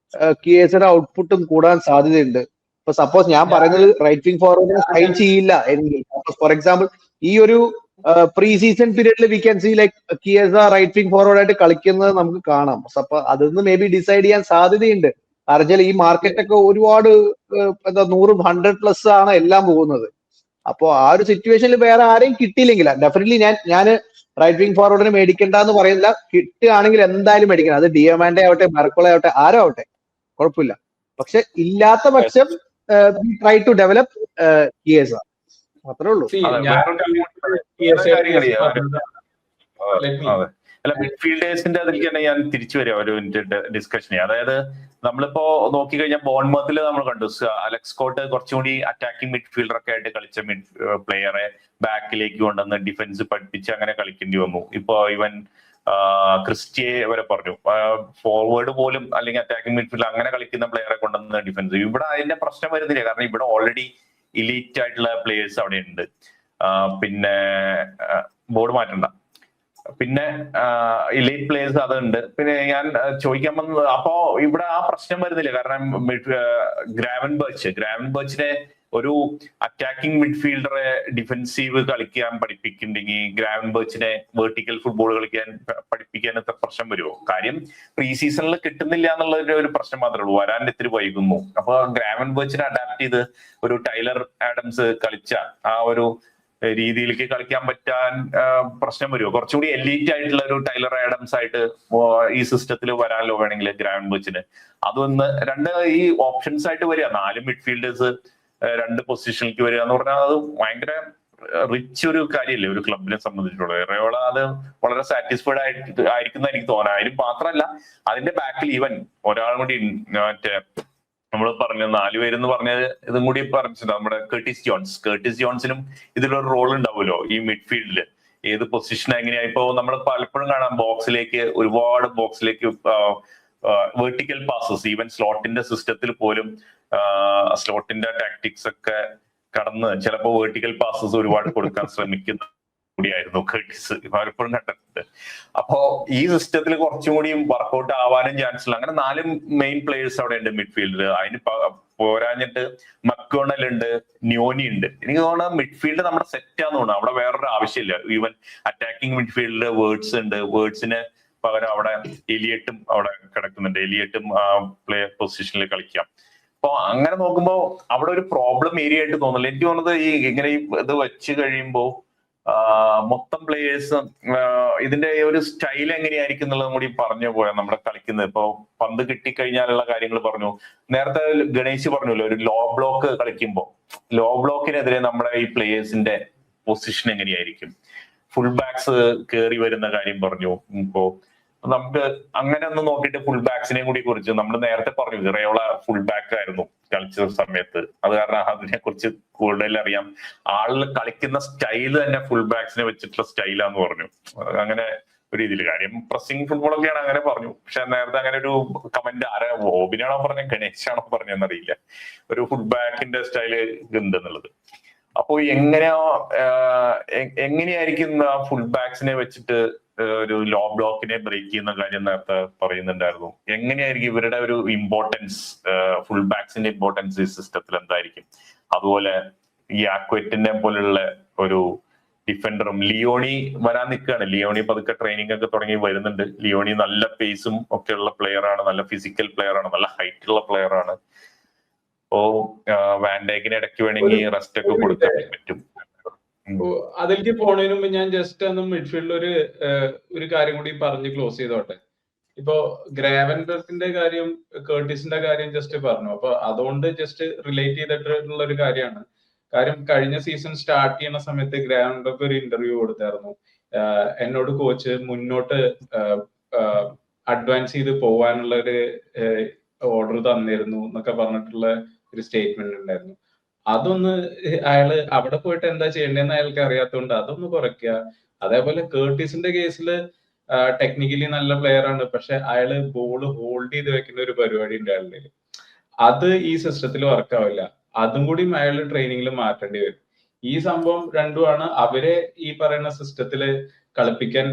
കിയേസയുടെ ഔട്ട്പുട്ടും കൂടാൻ സാധ്യതയുണ്ട്. ഇപ്പൊ സപ്പോസ് ഞാൻ പറയുന്നത് റൈറ്റ് വിങ് ഫോർവേഡിനെ സൈൻ ചെയ്യില്ല എങ്കിൽ, ഫോർ എക്സാമ്പിൾ ഈ ഒരു പ്രീ സീസൺ പീരീഡിൽ we can see like Chiesa right wing forward ആയിട്ട് കളിക്കുന്നത് നമുക്ക് കാണാം. അപ്പൊ അതൊന്ന് മേ ബി ഡിസൈഡ് ചെയ്യാൻ സാധ്യതയുണ്ട്. കാരണം ഈ മാർക്കറ്റ് ഒക്കെ ഒരുപാട് എന്താ 100-100+ ആണ് എല്ലാം പോകുന്നത്. അപ്പോ ആ ഒരു സിറ്റുവേഷനിൽ വേറെ ആരെയും കിട്ടിയില്ലെങ്കിൽ ഡെഫിനറ്റ്ലി ഞാൻ റൈറ്റ് വിങ് ഫോർവേഡിനെ മേടിക്കണ്ട എന്ന് പറയുന്നില്ല. കിട്ടുകയാണെങ്കിൽ എന്തായാലും മേടിക്കണം. അത് ഡിയമാൻഡെ ആവട്ടെ, മെർക്കോളെ ആവട്ടെ, ആരോ ആവട്ടെ, കുഴപ്പമില്ല. പക്ഷെ ഇല്ലാത്ത പക്ഷം ട്രൈ ടു ഡെവലപ്പ് കിയേസ, അത്രേ ഉള്ളൂ. അല്ല, മിഡ്ഫീൽഡേഴ്സിന്റെ അതിലേക്ക് തന്നെ ഞാൻ തിരിച്ചു വരാം ഒരു ഡിസ്കഷനെ. അതായത് നമ്മളിപ്പോ നോക്കിക്കഴിഞ്ഞാൽ ബോൺമത്തിൽ നമ്മൾ കണ്ടു അലക്സ് സ്കോട്ട് കുറച്ചുകൂടി അറ്റാക്കിംഗ് മിഡ്ഫീൽഡർ ഒക്കെ ആയിട്ട് കളിച്ച പ്ലെയറെ ബാക്കിലേക്ക് കൊണ്ടുവന്ന് ഡിഫൻസ് പഠിപ്പിച്ച് അങ്ങനെ കളിക്കേണ്ടി വന്നു. ഇപ്പൊ ഇവൻ ക്രിസ്റ്റിയെ വരെ പറഞ്ഞു ഫോർവേഡ് പോലും അല്ലെങ്കിൽ അറ്റാക്കിംഗ് മിഡ്ഫീൽഡ് അങ്ങനെ കളിക്കുന്ന പ്ലെയറെ കൊണ്ടുവന്ന് ഡിഫൻസ്. ഇവിടെ അതിന്റെ പ്രശ്നം വരുന്നില്ല, കാരണം ഇവിടെ ഓൾറെഡി ഇലീറ്റ് ആയിട്ടുള്ള പ്ലേയേഴ്സ് അവിടെ ഉണ്ട്. പിന്നെ ബോർഡ് മാറ്റണ്ട, പിന്നെ ഇലൈറ്റ് പ്ലേയേഴ്സ് അതുണ്ട്. പിന്നെ ഞാൻ ചോദിക്കാൻ വന്നത്, അപ്പോ ഇവിടെ ആ പ്രശ്നം വരുന്നില്ല. കാരണം ഗ്രാവൻ ബർച്ചിനെ ഒരു അറ്റാക്കിംഗ് മിഡ്ഫീൽഡറെ ഡിഫൻസീവ് കളിക്കാൻ പഠിപ്പിക്കുന്നുണ്ടെങ്കിൽ ഗ്രാവൻ ബർച്ചിനെ വെർട്ടിക്കൽ ഫുട്ബോൾ കളിക്കാൻ പഠിപ്പിക്കാൻ എത്ര പ്രശ്നം വരുമോ? കാര്യം പ്രീ സീസണിൽ കിട്ടുന്നില്ല എന്നുള്ള ഒരു പ്രശ്നം മാത്രമേ ഉള്ളൂ, വരാൻ ഇത്തിരി വൈകുന്നു. അപ്പൊ ഗ്രാവൻ ബർച്ചിനെ അഡാപ്റ്റ് ചെയ്ത് ഒരു ടൈലർ ആഡംസ് കളിച്ച ആ ഒരു രീതിയിലേക്ക് കളിക്കാൻ പറ്റാൻ പ്രശ്നം വരുമോ? കുറച്ചുകൂടി എലീറ്റ് ആയിട്ടുള്ള ഒരു ടൈലർ ആഡംസ് ആയിട്ട് ഈ സിസ്റ്റത്തിൽ വരാനല്ലോ വേണമെങ്കിൽ ഗ്രാവൻ ബർച്ചിന്. അതൊന്ന് രണ്ട് ഈ ഓപ്ഷൻസ് ആയിട്ട് വരിക, 4 മിഡ്ഫീൽഡേഴ്സ് 2 പൊസിഷനിലേക്ക് വരിക എന്ന് പറഞ്ഞാൽ അത് ഭയങ്കര റിച്ച് ഒരു കാര്യമല്ലേ ഒരു ക്ലബിനെ സംബന്ധിച്ചിട്ടുള്ളത്. റയോള അത് വളരെ സാറ്റിസ്ഫൈഡ് ആയിരിക്കുന്ന എനിക്ക് തോന്നാം. അതിന് മാത്രമല്ല, അതിന്റെ ബാക്കിൽ ഈവൻ ഒരാളും കൂടി മറ്റേ നമ്മൾ പറഞ്ഞ 4 പേരെന്ന് പറഞ്ഞത് ഇതും കൂടി പറഞ്ഞിട്ടുണ്ട്, നമ്മുടെ കേർട്ടിസ് ജോൺസിനും ഇതിലൊരു റോൾ ഉണ്ടാവുമല്ലോ ഈ മിഡ്ഫീൽഡില്. ഏത് പൊസിഷൻ എങ്ങനെയാ ഇപ്പോ നമ്മൾ പലപ്പോഴും കാണാം ഒരുപാട് ബോക്സിലേക്ക് വെർട്ടിക്കൽ പാസസ്, ഈവൻ സ്ലോട്ടിന്റെ സിസ്റ്റത്തിൽ പോലും സ്ലോട്ടിന്റെ ടാക്ടിക്സ് ഒക്കെ കടന്ന് ചിലപ്പോൾ വെർട്ടിക്കൽ പാസസ് ഒരുപാട് കൊടുക്കാൻ ശ്രമിക്കുന്ന കൂടിയായിരുന്നു കേർട്ടിസ്, പലപ്പോഴും കണ്ടിട്ടുണ്ട്. അപ്പോ ഈ സിസ്റ്റത്തിൽ കുറച്ചും കൂടി വർക്ക്ഔട്ട് ആവാനും ചാൻസ് ഇല്ല. അങ്ങനെ 4 മെയിൻ പ്ലേയേഴ്സ് അവിടെ ഉണ്ട് മിഡ്ഫീൽഡിൽ. അതിന് പോരാഞ്ഞിട്ട് മക്ഡൊണൽ ഉണ്ട്, ന്യോനി ഉണ്ട്. എനിക്ക് തോന്നുന്നത് മിഡ്ഫീൽഡ് നമ്മുടെ സെറ്റാന്ന് തോന്നുന്നു. അവിടെ വേറൊരു ആവശ്യമില്ല. ഈവൻ അറ്റാക്കിംഗ് മിഡ്ഫീൽഡിൽ വേർഡ്സ് ഉണ്ട്, വേർഡ്സിന് പകരം അവിടെ എലിയട്ടും അവിടെ കിടക്കുന്നുണ്ട്. എലിയട്ടും പ്ലേ പൊസിഷനിൽ കളിക്കാം. അപ്പൊ അങ്ങനെ നോക്കുമ്പോൾ അവിടെ ഒരു പ്രോബ്ലം ഏരിയ ആയിട്ട് തോന്നില്ല. എനിക്ക് തോന്നുന്നത് ഇങ്ങനെ ഇത് വെച്ച് കഴിയുമ്പോൾ മൊത്തം പ്ലേയേഴ്സ് ഇതിന്റെ ഒരു സ്റ്റൈൽ എങ്ങനെയായിരിക്കും എന്നുള്ളതും കൂടി പറഞ്ഞു പോയാൽ നമ്മുടെ കളിക്കുന്നത്. ഇപ്പൊ പന്ത് കിട്ടിക്കഴിഞ്ഞാലുള്ള കാര്യങ്ങൾ പറഞ്ഞു. നേരത്തെ ഗണേശ് പറഞ്ഞല്ലോ, ഒരു ലോ ബ്ലോക്ക് കളിക്കുമ്പോൾ ലോ ബ്ലോക്കിനെതിരെ നമ്മുടെ ഈ പ്ലേയേഴ്സിന്റെ പൊസിഷൻ എങ്ങനെയായിരിക്കും, ഫുൾ ബാക്സ് കയറി വരുന്ന കാര്യം പറഞ്ഞു. ഇപ്പോ നമുക്ക് അങ്ങനെ ഒന്ന് നോക്കിയിട്ട് ഫുൾ ബാക്സിനെ കൂടി കുറിച്ച് നമ്മൾ നേരത്തെ പറഞ്ഞു, റയോള ഫുൾ ബാക്ക് ആയിരുന്നു കളിച്ച സമയത്ത്. അത് കാരണം അതിനെ കുറിച്ച് കൂടുതൽ അറിയാം. ആളിൽ കളിക്കുന്ന സ്റ്റൈല് തന്നെ ഫുൾ ബാക്സിനെ വെച്ചിട്ടുള്ള സ്റ്റൈലാന്ന് പറഞ്ഞു. അങ്ങനെ ഒരു രീതിയിൽ കാര്യം പ്രസിംഗ് ഫുട്ബോളൊക്കെയാണ് അങ്ങനെ പറഞ്ഞു. പക്ഷെ നേരത്തെ അങ്ങനെ ഒരു കമന്റ് ഓബിനാണോ പറഞ്ഞ ഗണേശാണോ പറഞ്ഞെന്നറിയില്ല, ഒരു ഫുൾ ബാക്കിന്റെ സ്റ്റൈല് ഉണ്ടെന്നുള്ളത്. അപ്പോ എങ്ങനെയായിരിക്കും ഫുൾ ബാക്സിനെ വെച്ചിട്ട് ഒരു ലോ ബ്ലോക്കിനെ ബ്രേക്ക് ചെയ്യുന്ന കാര്യം നേരത്തെ പറയുന്നുണ്ടായിരുന്നു. എങ്ങനെയായിരിക്കും ഇവരുടെ ഒരു ഇമ്പോർട്ടൻസ്, ഫുൾ ബാക്സിന്റെ ഇമ്പോർട്ടൻസ് ഈ സിസ്റ്റത്തിൽ എന്തായിരിക്കും? അതുപോലെ ഈ ആക്വറ്റിനെ പോലുള്ള ഒരു ഡിഫൻഡറും ലിയോണി വരാൻ നിൽക്കുകയാണ്. ലിയോണി പതുക്കെ ട്രെയിനിങ് ഒക്കെ തുടങ്ങി വരുന്നുണ്ട്. ലിയോണി നല്ല പേസും ഒക്കെ ഉള്ള പ്ലെയർ ആണ്, നല്ല ഫിസിക്കൽ പ്ലെയർ ആണ്, നല്ല ഹൈറ്റ് ഉള്ള പ്ലെയർ ആണ്. അപ്പോ വാൻഡേക്കിന് ഇടയ്ക്ക് വേണമെങ്കിൽ റെസ്റ്റ് ഒക്കെ കൊടുക്കാൻ പറ്റും. അതിലേക്ക് പോണതിന് മുമ്പ് ഞാൻ ജസ്റ്റ് ഒന്ന് മിഡ്ഫീൽഡിൽ ഒരു കാര്യം കൂടി പറഞ്ഞ് ക്ലോസ് ചെയ്തോട്ടെ. ഇപ്പോ ഗ്രാവൻബർഗിന്റെ കാര്യം കേർട്ടിസിന്റെ കാര്യം ജസ്റ്റ് പറഞ്ഞു. അപ്പൊ അതുകൊണ്ട് ജസ്റ്റ് റിലേറ്റ് ചെയ്തിട്ടുള്ള ഒരു കാര്യമാണ്. കാര്യം കഴിഞ്ഞ സീസൺ സ്റ്റാർട്ട് ചെയ്യുന്ന സമയത്ത് ഗ്രാവൻബർഗ് ഒരു ഇന്റർവ്യൂ കൊടുത്തായിരുന്നു. എന്നോട് കോച്ച് മുന്നോട്ട് അഡ്വാൻസ് ചെയ്ത് പോവാനുള്ള ഒരു ഓർഡർ തന്നിരുന്നു എന്നൊക്കെ പറഞ്ഞിട്ടുള്ള ഒരു സ്റ്റേറ്റ്മെന്റ് ഉണ്ടായിരുന്നു. അതൊന്ന് അയാള് അവിടെ പോയിട്ട് എന്താ ചെയ്യേണ്ടതെന്ന് അയാൾക്ക് അറിയാത്തതുകൊണ്ട് അതൊന്ന് കുറയ്ക്കുക. അതേപോലെ കേർട്ടിസിന്റെ കേസിൽ ടെക്നിക്കലി നല്ല പ്ലെയർ ആണ്, പക്ഷെ അയാള് ബോൾ ഹോൾഡ് ചെയ്ത് വെക്കുന്ന ഒരു പരിപാടി ഉണ്ട് അയാളുടെ. അത് ഈ സിസ്റ്റത്തിൽ വർക്ക് ആവില്ല. അതും കൂടി അയാൾ ട്രെയിനിങ്ങിൽ മാറ്റേണ്ടി വരും. ഈ സംഭവം രണ്ടുമാണ് അവരെ ഈ പറയുന്ന സിസ്റ്റത്തില് കളിപ്പിക്കാൻ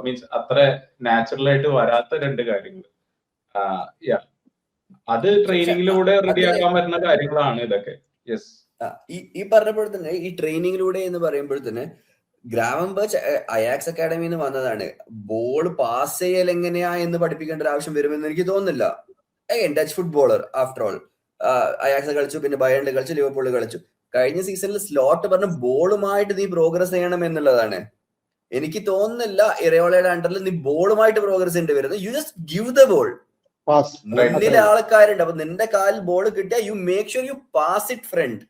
മീൻസ് അത്ര നാച്ചുറൽ ആയിട്ട് വരാത്ത രണ്ട് കാര്യങ്ങൾ. അത് ട്രെയിനിങ്ങിലൂടെ റെഡിയാക്കാൻ പറ്റുന്ന കാര്യങ്ങളാണ് ഇതൊക്കെ. യെസ്, ഈ പറഞ്ഞപ്പോൾ തന്നെ ഈ ട്രെയിനിങ്ങിലൂടെ എന്ന് പറയുമ്പോൾ തന്നെ ഗ്രാവൻബർച്ച് അയാക്സ് അക്കാഡമിയിൽ നിന്ന് വന്നതാണ്. ബോൾ പാസ് ചെയ്യൽ എങ്ങനെയാ എന്ന് പഠിപ്പിക്കേണ്ട ഒരു ആവശ്യം വരുമെന്ന് എനിക്ക് തോന്നുന്നില്ല. Dutch footballer after all. Ajax കളിച്ചു, പിന്നെ ബയറിൽ കളിച്ചു, ലിവർപൂളിൽ കളിച്ചു. കഴിഞ്ഞ സീസണിൽ സ്ലോട്ട് പറഞ്ഞ ബോളുമായിട്ട് നീ പ്രോഗ്രസ് ചെയ്യണം എന്നുള്ളതാണ്. എനിക്ക് തോന്നുന്നില്ല ഇറയോളയുടെ അണ്ടറിൽ നീ ബോളുമായിട്ട് പ്രോഗ്രസ് ചെയ്യേണ്ടി വരുന്നത്. You just give the ball. മുന്നിലെ ആൾക്കാരുണ്ട്, അപ്പൊ നിന്റെ കാലിൽ ബോൾ കിട്ടിയാൽ you make sure you pass it front.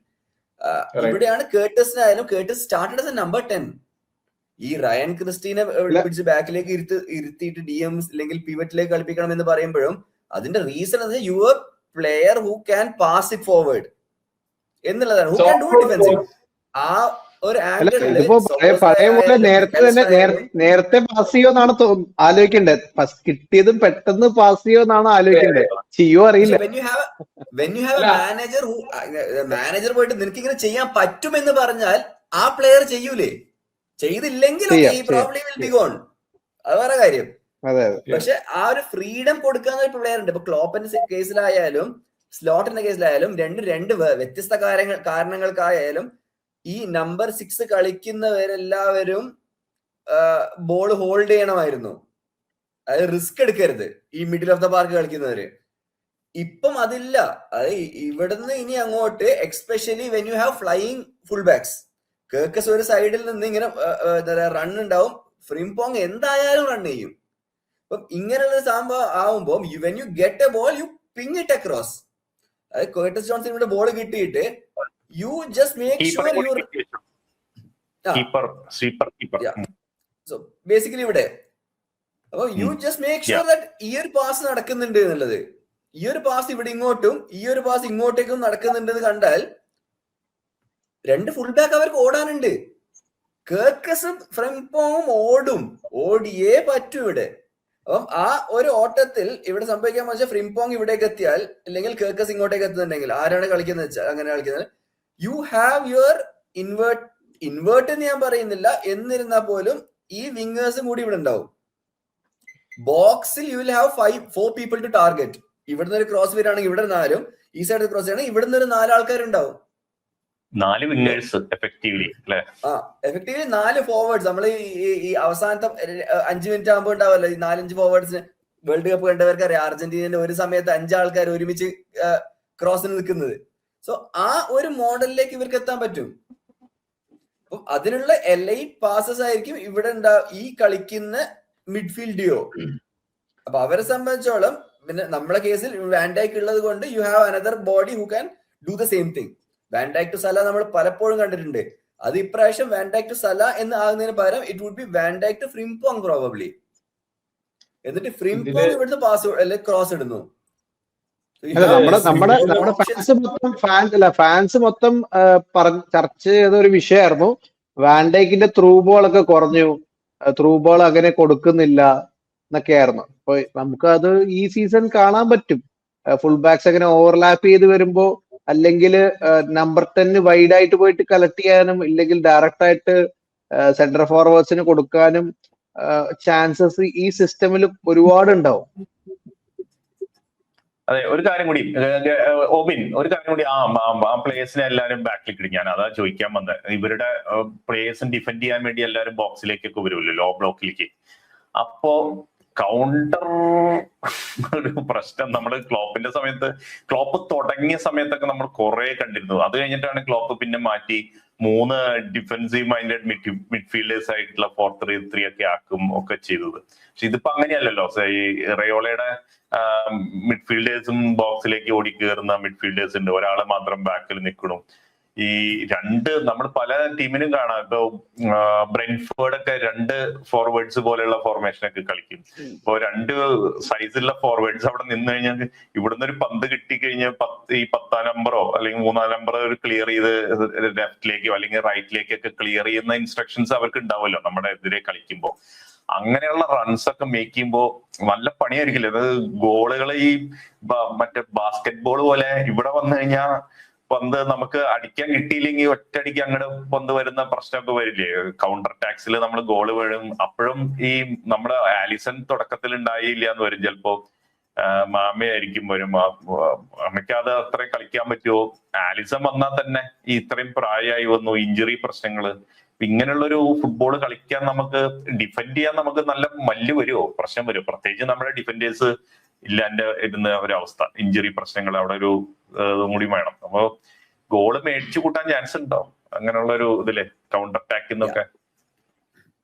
ഇവിടെയാണ് കേർട്ടസിനായാലും Curtis started as a number 10. ഈ റയൻ ക്രിസ്റ്റീനെ പിടിച്ച് ബാക്കിലേക്ക് ഇരുത്തിയിട്ട് DM അല്ലെങ്കിൽ പിവറ്റിലേക്ക് കളിപ്പിക്കണം എന്ന് പറയുമ്പോഴും അതിന്റെ റീസൺ എന്താ, your player who can pass it forward എന്നുള്ളതാണ്. Who can do defensive. ആ ഒരു നേരത്തെ പാസ് ചെയ്യുമെന്നാണ് ആലോചിക്കേണ്ടത്. കിട്ടിയതും പെട്ടെന്ന് പാസ് ചെയ്യുമെന്നാണ് ആലോചിക്കേണ്ടത്. ചെയ്യോ അറിയില്ല. മാനേജർ പോയിട്ട് നിനക്ക് ഇങ്ങനെ ചെയ്യാൻ പറ്റുമെന്ന് പറഞ്ഞാൽ ആ പ്ലെയർ ചെയ്യൂലേ. ചെയ്തില്ലെങ്കിൽ അത് വേറെ കാര്യം. പക്ഷെ ആ ഒരു ഫ്രീഡം കൊടുക്കാന്ന് ഒരു പ്ലെയർ ഉണ്ട്. ഇപ്പൊ ക്ലോപ്പിന്റെ കേസിലായാലും സ്ലോട്ടിന്റെ കേസിലായാലും രണ്ട് വ്യത്യസ്ത കാരണങ്ങൾക്കായാലും ഈ നമ്പർ 6 കളിക്കുന്നവരെല്ലാവരും ബോൾ ഹോൾഡ് ചെയ്യണമായിരുന്നു. അതായത് റിസ്ക് എടുക്കരുത് ഈ മിഡിൽ ഓഫ് ദ പാർക്ക് കളിക്കുന്നവര്. ഇപ്പം അതില്ല. അത് ഇവിടുന്ന് ഇനി അങ്ങോട്ട് especially when you have flying full backs. Kerkez ഒരു സൈഡിൽ നിന്ന് ഇങ്ങനെ റൺ ഉണ്ടാവും, ഫ്രിംപോങ് എന്തായാലും റൺ ചെയ്യും. അപ്പം ഇങ്ങനെയുള്ള സംഭവം ആവുമ്പോൾ when you get a ball you ping it across. അതായത് കേർട്ടസ് ജോൺസൺ ഇവിടെ ബോൾ കിട്ടിയിട്ട് you just make sure you so basically ഇവിടെ അപ്പൊ you just make sure that ഈ ഒരു പാസ് നടക്കുന്നുണ്ട് എന്നുള്ളത്. ഈ ഒരു പാസ് ഇവിടെ ഇങ്ങോട്ടും ഈ ഒരു പാസ് ഇങ്ങോട്ടേക്കും നടക്കുന്നുണ്ടെന്ന് കണ്ടാൽ രണ്ട് ഫുൾ ബാക്ക് അവർക്ക് ഓടാനുണ്ട്. കേർക്കസും ഫ്രംപോങ്ങും ഓടിയേ പറ്റൂ ഇവിടെ. അപ്പം ആ ഒരു ഓട്ടത്തിൽ ഇവിടെ സംഭവിക്കാൻ വെച്ചാൽ ഫ്രിംപോങ് ഇവിടേക്ക് എത്തിയാൽ അല്ലെങ്കിൽ കേർക്കസ് ഇങ്ങോട്ടേക്ക് എത്തുന്നുണ്ടെങ്കിൽ ആരാണ് കളിക്കുന്നത് വെച്ചാൽ അങ്ങനെ കളിക്കുന്നത് യു ഹാവ് യുവർ ഇൻവേർട്ട് എന്ന് ഞാൻ പറയുന്നില്ല, എന്നിരുന്നാൽ പോലും ഈ വിങ്ങേഴ്സും കൂടി ഇവിടെ ഉണ്ടാവും. ബോക്സിൽ you will have 4 people to target. ഇവിടുന്ന് ഒരു ക്രോസ് വരികയാണെങ്കിൽ ഇവിടെ 4, ഈ സൈഡ് ക്രോസ് ആണെങ്കിൽ ഇവിടുന്ന് ഒരു 4 ആൾക്കാരുണ്ടാവും. 4 വിങ്ങേഴ്സ് എഫക്റ്റീവ്ലി 4 ഫോർവേഡ്സ്. നമ്മൾ ഈ അവസാനത്തെ 5 മിനിറ്റ് ആകുമ്പോൾ ഉണ്ടാവല്ലോ ഈ 4-5 ഫോർവേഡ്സിന്. വേൾഡ് കപ്പ് കണ്ടവർക്ക് അറിയാം, അർജന്റീനയുടെ ഒരു സമയത്ത് 5 ആൾക്കാർ ഒരുമിച്ച് ക്രോസിന് നിൽക്കുന്നത്. സോ ആ ഒരു മോഡലിലേക്ക് ഇവർക്ക് എത്താൻ പറ്റും. അപ്പം അതിനുള്ള എലൈറ്റ് പാസസ് ആയിരിക്കും ഇവിടെ ഈ കളിക്കുന്ന മിഡ്ഫീൽഡ് ഡിയോ. അപ്പൊ അവരെ സംബന്ധിച്ചോളം പിന്നെ നമ്മുടെ കേസിൽ വാൻഡൈക്ക് ഉള്ളത് കൊണ്ട് you have another body who can do the same thing. Van Dijk to Salah നമ്മൾ പലപ്പോഴും കണ്ടിട്ടുണ്ട്. അത് ഇപ്രാവശ്യം വാൻഡൈക്ക് ടു സല എന്ന് ആകുന്നതിന് പകരം it would be van Dijk to Frimpong probably. എന്നിട്ട് ഫ്രിംപോങ് ഇവിടുന്ന് പാസ് അല്ലെങ്കിൽ ക്രോസ് ഇടുന്നു. ഫാൻസ് മൊത്തം ചർച്ച ചെയ്ത ഒരു വിഷയമായിരുന്നു. വാൻഡൈക്കിന്റെ ത്രൂ ബോൾ ഒക്കെ കുറഞ്ഞു, ത്രൂ ബോൾ അങ്ങനെ കൊടുക്കുന്നില്ല എന്നൊക്കെയായിരുന്നു. അപ്പൊ നമുക്ക് അത് ഈ സീസൺ കാണാൻ പറ്റും. ഫുൾ ബാക്സ് അങ്ങനെ ഓവർലാപ്പ് ചെയ്ത് വരുമ്പോ അല്ലെങ്കിൽ നമ്പർ 10 വൈഡ് ആയിട്ട് പോയിട്ട് കളക്ട് ചെയ്യാനും ഇല്ലെങ്കിൽ ഡയറക്റ്റ് ആയിട്ട് സെന്റർ ഫോർവേഡ്സിന് കൊടുക്കാനും ചാൻസസ് ഈ സിസ്റ്റമിൽ ഒരുപാട് ഉണ്ടാവും. അതെ, ഒരു കാര്യം കൂടി ഓബിൻ, ഒരു കാര്യം കൂടി ആ പ്ലേയേഴ്സിനെ എല്ലാവരും ബാക്കിലേക്ക് ഇടും. ഞാൻ അതാ ചോദിക്കാൻ വന്നത്. ഇവരുടെ പ്ലേയേഴ്സിന് ഡിഫെൻഡ് ചെയ്യാൻ വേണ്ടി എല്ലാവരും ബോക്സിലേക്കൊക്കെ വരുമല്ലോ, ലോ ബ്ലോക്കിലേക്ക്. അപ്പോ കൗണ്ടർ ഒരു പ്രശ്നം നമ്മൾ ക്ലോപ്പിന്റെ സമയത്ത്, ക്ലോപ്പ് തുടങ്ങിയ സമയത്തൊക്കെ നമ്മൾ കുറെ കണ്ടിരുന്നു. അത് കഴിഞ്ഞിട്ടാണ് ക്ലോപ്പ് പിന്നെ മാറ്റി 3 ഡിഫെൻസീവ് മൈൻഡഡ് മിഡ്ഫീൽഡേഴ്സ് ആയിട്ടുള്ള 4-3-3 ഒക്കെ ആക്കും ഒക്കെ ചെയ്തത്. പക്ഷെ ഇതിപ്പോ അങ്ങനെയല്ലല്ലോ. ഈ റയോളയുടെ മിഡ്ഫീൽഡേഴ്സും ബോക്സിലേക്ക് ഓടി കയറുന്ന മിഡ്ഫീൽഡേഴ്സ് ഉണ്ട്, ഒരാള് മാത്രം ബാക്കിൽ നിൽക്കണം. ഈ നമ്മൾ പല ടീമിനും കാണാം. ഇപ്പൊ ബ്രെൻഫോർഡ് ഒക്കെ 2 ഫോർവേഡ്സ് പോലെയുള്ള ഫോർമേഷൻ ഒക്കെ കളിക്കും. ഇപ്പൊ 2 സൈസുള്ള ഫോർവേഡ്സ് അവിടെ നിന്ന് കഴിഞ്ഞാൽ ഇവിടുന്ന് ഒരു പന്ത് കിട്ടിക്കഴിഞ്ഞാൽ ഈ 10ാം നമ്പറോ അല്ലെങ്കിൽ 3ാം നമ്പറോ ഒരു ക്ലിയർ ചെയ്ത് ലെഫ്റ്റിലേക്കോ അല്ലെങ്കിൽ റൈറ്റിലേക്കൊക്കെ ക്ലിയർ ചെയ്യുന്ന ഇൻസ്ട്രക്ഷൻസ് അവർക്ക് ഉണ്ടാവുമല്ലോ നമ്മുടെ എതിരെ കളിക്കുമ്പോൾ. അങ്ങനെയുള്ള റൺസ് ഒക്കെ മേക്ക് ചെയ്യുമ്പോൾ നല്ല പണിയായിരിക്കില്ലേ. അത് ഗോളുകൾ ഈ മറ്റേ ബാസ്കറ്റ് ബോൾ പോലെ ഇവിടെ വന്നു കഴിഞ്ഞാൽ പന്ത് നമുക്ക് അടിക്കാൻ കിട്ടിയില്ലെങ്കിൽ ഒറ്റയടിക്ക് അങ്ങോട്ട് പന്ത് വരുന്ന പ്രശ്നമൊക്കെ വരില്ലേ? കൗണ്ടർ അറ്റാക്സിൽ നമ്മൾ ഗോള് വീഴും. അപ്പോഴും ഈ നമ്മുടെ ആലിസൺ തുടക്കത്തിൽ ഉണ്ടായില്ല എന്ന് വരും. ചിലപ്പോ മാമയായിരിക്കും വരും. അമ്മയ്ക്ക് അത് അത്രയും കളിക്കാൻ പറ്റുമോ? ആലിസൺ വന്നാൽ തന്നെ ഈ ഇത്രയും പ്രായമായി വന്നു, ഇഞ്ചുറി പ്രശ്നങ്ങള്. ഇങ്ങനെയുള്ളൊരു ഫുട്ബോൾ കളിക്കാൻ നമുക്ക് ഡിഫെൻഡ് ചെയ്യാൻ നമുക്ക് നല്ല മല്ല് വരുമോ? പ്രശ്നം വരുമോ? പ്രത്യേകിച്ച് നമ്മുടെ ഡിഫൻഡേഴ്സ് ഇല്ലാണ്ട് ഇരുന്ന ഒരവസ്ഥ, ഇഞ്ചുറി പ്രശ്നങ്ങൾ അവിടെ ഒരു ഇതും കൂടി വേണം. അപ്പൊ ഗോള് മേടിച്ചു കൂട്ടാൻ ചാൻസ് ഉണ്ടോ അങ്ങനെയുള്ള ഒരു ഇതില് കൗണ്ടർ അറ്റാക്കിൽ നിന്നൊക്കെ?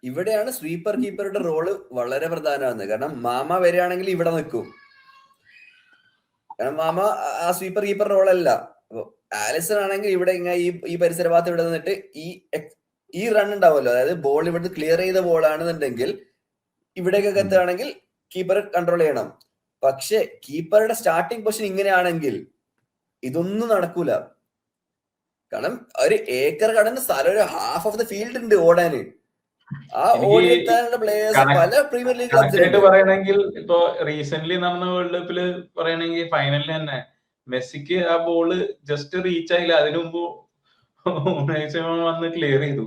ഇവിടെയാണ് സ്വീപ്പർ കീപ്പറുടെ റോള് വളരെ പ്രധാനമാണ്. കാരണം മാമ വരികയാണെങ്കിൽ ഇവിടെ നിൽക്കും. കാരണം മാമ ആ സ്വീപ്പർ കീപ്പർ റോളല്ല. അപ്പൊ ആലിസൺ ആണെങ്കിൽ ഇവിടെ ഇങ്ങനെ ഈ പരിസര ഭാഗത്ത് ഇവിടെ നിന്നിട്ട് ഈ റൺ ഉണ്ടാവുമല്ലോ, അതായത് ബോൾ ഇവിടുന്ന് ക്ലിയർ ചെയ്ത ബോളാണെന്നുണ്ടെങ്കിൽ ഇവിടേക്കൊക്കെ എത്തുകയാണെങ്കിൽ കീപ്പർ കൺട്രോൾ ചെയ്യണം. പക്ഷെ കീപ്പറുടെ സ്റ്റാർട്ടിംഗ് പൊസിഷൻ ഇങ്ങനെയാണെങ്കിൽ ഇതൊന്നും നടക്കൂല. കാരണം ഒരു ഏക്കർ കടന്ന് സ്ഥലം, ഒരു ഹാഫ് ഓഫ് ദ ഫീൽഡ് ഉണ്ട് ഓടാന്. ആ ഓടിയെത്താനുള്ള പ്ലേയേഴ്സ് പല പ്രീമിയർ ലീഗ് കറക്റ്റായിട്ട് പറയണെങ്കിൽ ഇപ്പൊ റീസെന്റ് നടന്ന വേൾഡ് കപ്പില് പറയണെങ്കിൽ ഫൈനലിൽ തന്നെ മെസ്സിക്ക് ആ ബോള് ജസ്റ്റ് റീച്ച് ആയില്ല, അതിനു മുമ്പ് വന്ന് ക്ലിയർ ചെയ്തു.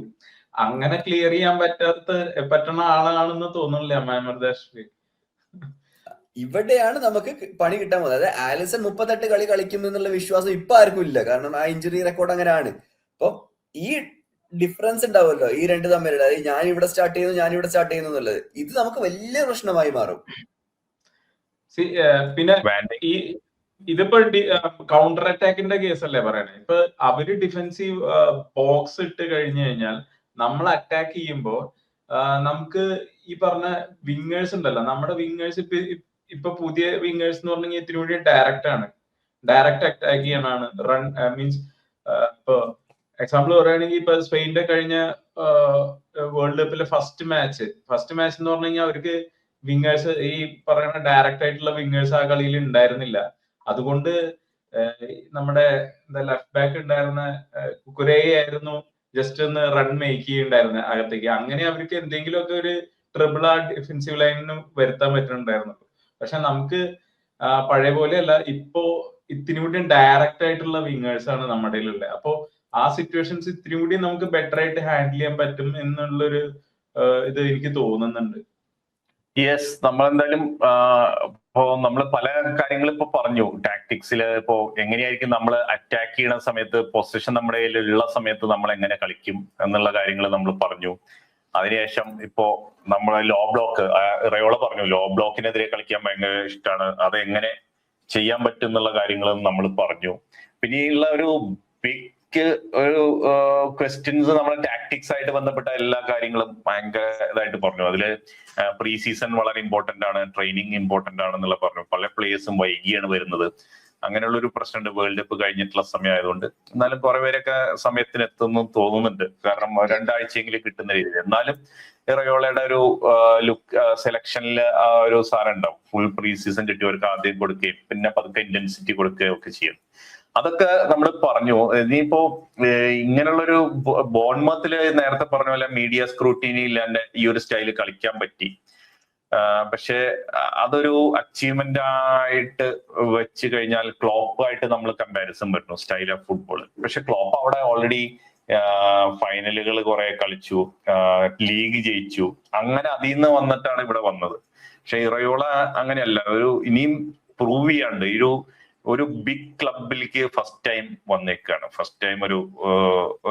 അങ്ങനെ ക്ലിയർ ചെയ്യാൻ പറ്റുന്ന ആളാണെന്ന് തോന്നുന്നില്ല മാമർദാഷ്. ഇവിടെയാണ് നമുക്ക് പണി കിട്ടാൻ പോകുന്നത്. അതായത് ആലിസൺ 38 കളി കളിക്കും എന്നുള്ള വിശ്വാസം ഇപ്പൊ ആർക്കും ഇല്ല. കാരണം ആ ഇഞ്ചുറി റെക്കോർഡ് അങ്ങനെയാണ്. അപ്പൊ ഈ ഡിഫറൻസ് ഉണ്ടാവുമല്ലോ ഈ രണ്ട് തമ്മിലുള്ള, അതായത് ഞാൻ ഇവിടെ സ്റ്റാർട്ട് ചെയ്യുന്നു ഞാൻ ഇവിടെ സ്റ്റാർട്ട് ചെയ്യുന്നു എന്നുള്ളത്, ഇത് നമുക്ക് വലിയ പ്രശ്നമായി മാറും. പിന്നെ ഈ ഇതിപ്പോ കൗണ്ടർ അറ്റാക്കിന്റെ കേസല്ലേ പറയണേ. ഇപ്പൊ അവര് ഡിഫെൻസീവ് ബോക്സ് ഇട്ട് കഴിഞ്ഞു കഴിഞ്ഞാൽ നമ്മൾ അറ്റാക്ക് ചെയ്യുമ്പോ നമുക്ക് ഈ പറഞ്ഞ വിങ്ങേഴ്സ് ഉണ്ടല്ലോ, നമ്മുടെ വിങ്ങേഴ്സ് ഇപ്പൊ പുതിയ വിങ്ങേഴ്സ് എന്ന് പറഞ്ഞാൽ ഇത്തിരി കൂടി ഡയറക്റ്റ് ആണ്, ഡയറക്റ്റ് അറ്റാക്ക് ചെയ്യാനാണ്. റൺ മീൻസ് ഇപ്പൊ എക്സാമ്പിൾ പറയുകയാണെങ്കിൽ ഇപ്പൊ സ്പെയിനിന്റെ കഴിഞ്ഞ വേൾഡ് കപ്പിലെ ഫസ്റ്റ് മാച്ച് എന്ന് പറഞ്ഞു കഴിഞ്ഞാൽ അവർക്ക് വിങ്ങേഴ്സ് ഈ പറയുന്ന ഡയറക്റ്റ് ആയിട്ടുള്ള വിങ്ങേഴ്സ് ആ കളിയിൽ ഉണ്ടായിരുന്നില്ല. അതുകൊണ്ട് നമ്മുടെ ലെഫ്റ്റ് ബാക്ക് ഉണ്ടായിരുന്ന കുക്കുരേയായിരുന്നു ജസ്റ്റ് ഒന്ന് റൺ മേക്ക് ചെയ്യുന്നുണ്ടായിരുന്നു അകത്തേക്ക്. അങ്ങനെ അവർക്ക് എന്തെങ്കിലുമൊക്കെ ഒരു ട്രിബിൾ ആ ഡിഫൻസീവ് ലൈനിന് വരുത്താൻ പറ്റുന്നുണ്ടായിരുന്നു. പക്ഷെ നമുക്ക് പഴയ പോലെയല്ല, ഇപ്പോ ഇത്തിരി കൂടി ഡയറക്റ്റ് ആയിട്ടുള്ള വിങ്ങേഴ്സ് ആണ് നമ്മുടെ ഉള്ളത്. അപ്പോ ആ സിറ്റുവേഷൻസ് ഇത്തിരി കൂടി നമുക്ക് ബെറ്റർ ആയിട്ട് ഹാൻഡിൽ ചെയ്യാൻ പറ്റും എന്നുള്ളൊരു ഇത് എനിക്ക് തോന്നുന്നുണ്ട്. യെസ്, നമ്മളെന്തായാലും ഇപ്പോ നമ്മൾ പല കാര്യങ്ങൾ ഇപ്പൊ പറഞ്ഞു. ടാക്ടിക്സില് ഇപ്പോ എങ്ങനെയായിരിക്കും നമ്മൾ അറ്റാക്ക് ചെയ്യുന്ന സമയത്ത്, പൊസിഷൻ നമ്മുടെ കയ്യിലുള്ള സമയത്ത് നമ്മൾ എങ്ങനെ കളിക്കും എന്നുള്ള കാര്യങ്ങൾ നമ്മൾ പറഞ്ഞു. അതിനുശേഷം ഇപ്പോ നമ്മളെ ലോ ബ്ലോക്ക്, റയോള പറഞ്ഞു ലോ ബ്ലോക്കിനെതിരെ കളിക്കാൻ ഭയങ്കര ഇഷ്ടമാണ്, അത് എങ്ങനെ ചെയ്യാൻ പറ്റും എന്നുള്ള കാര്യങ്ങളും നമ്മൾ പറഞ്ഞു. പിന്നെയുള്ള ഒരു ബിഗ് ഒരു ക്വസ്റ്റ്യൻസ് നമ്മുടെ ടാക്ടിക്സ് ആയിട്ട് ബന്ധപ്പെട്ട എല്ലാ കാര്യങ്ങളും ഭയങ്കര ഇതായിട്ട് പറഞ്ഞു. അതില് പ്രീ സീസൺ വളരെ ഇമ്പോർട്ടന്റ് ആണ്, ട്രെയിനിങ് ഇമ്പോർട്ടന്റ് ആണെന്നുള്ള പറഞ്ഞു. പല പ്ലേയേഴ്സും വൈകിയാണ് വരുന്നത്. അങ്ങനെയുള്ള ഒരു പ്രശ്നമുണ്ട് വേൾഡ് കപ്പ് കഴിഞ്ഞിട്ടുള്ള സമയമായതുകൊണ്ട്. എന്നാലും കുറെ പേരൊക്കെ സമയത്തിന് എത്തുന്നു തോന്നുന്നുണ്ട്, കാരണം 2 ആഴ്ചയെങ്കിലും കിട്ടുന്ന രീതിയിൽ. എന്നാലും റയോളയുടെ ഒരു ലുക്ക് സെലക്ഷനിൽ ആ ഒരു സാധനം ഉണ്ടാവും. ഫുൾ പ്രീ സീസൺ കിട്ടിയവർക്ക് ആദ്യം കൊടുക്കുകയും പിന്നെ പതുക്കെ ഇന്റൻസിറ്റി കൊടുക്കുകയും ഒക്കെ ചെയ്യും. അതൊക്കെ നമ്മൾ പറഞ്ഞു. ഇനിയിപ്പോ ഇങ്ങനെയുള്ളൊരു ബോൺമത്തില് നേരത്തെ പറഞ്ഞ പോലെ മീഡിയ സ്ക്രൂട്ടിനി ഇല്ലാണ്ട് ഈ ഒരു സ്റ്റൈല് കളിക്കാൻ പറ്റി. പക്ഷെ അതൊരു അച്ചീവ്മെന്റ് ആയിട്ട് വെച്ച് കഴിഞ്ഞാൽ ക്ലോപ്പായിട്ട് നമ്മൾ കമ്പാരിസൺ വരുന്നു സ്റ്റൈൽ ഓഫ് ഫുട്ബോൾ. പക്ഷെ ക്ലോപ്പ് അവിടെ ഓൾറെഡി ഫൈനലുകൾ കുറെ കളിച്ചു, ലീഗ് ജയിച്ചു, അങ്ങനെ അതിൽ നിന്ന് വന്നിട്ടാണ് ഇവിടെ വന്നത്. പക്ഷെ ഇറയോള അങ്ങനെയല്ല, ഇനിയും പ്രൂവ് ചെയ്യാണ്ട് ഒരു ബിഗ് ക്ലബിലേക്ക് ഫസ്റ്റ് ടൈം വന്നേക്കാണ്. ഫസ്റ്റ് ടൈം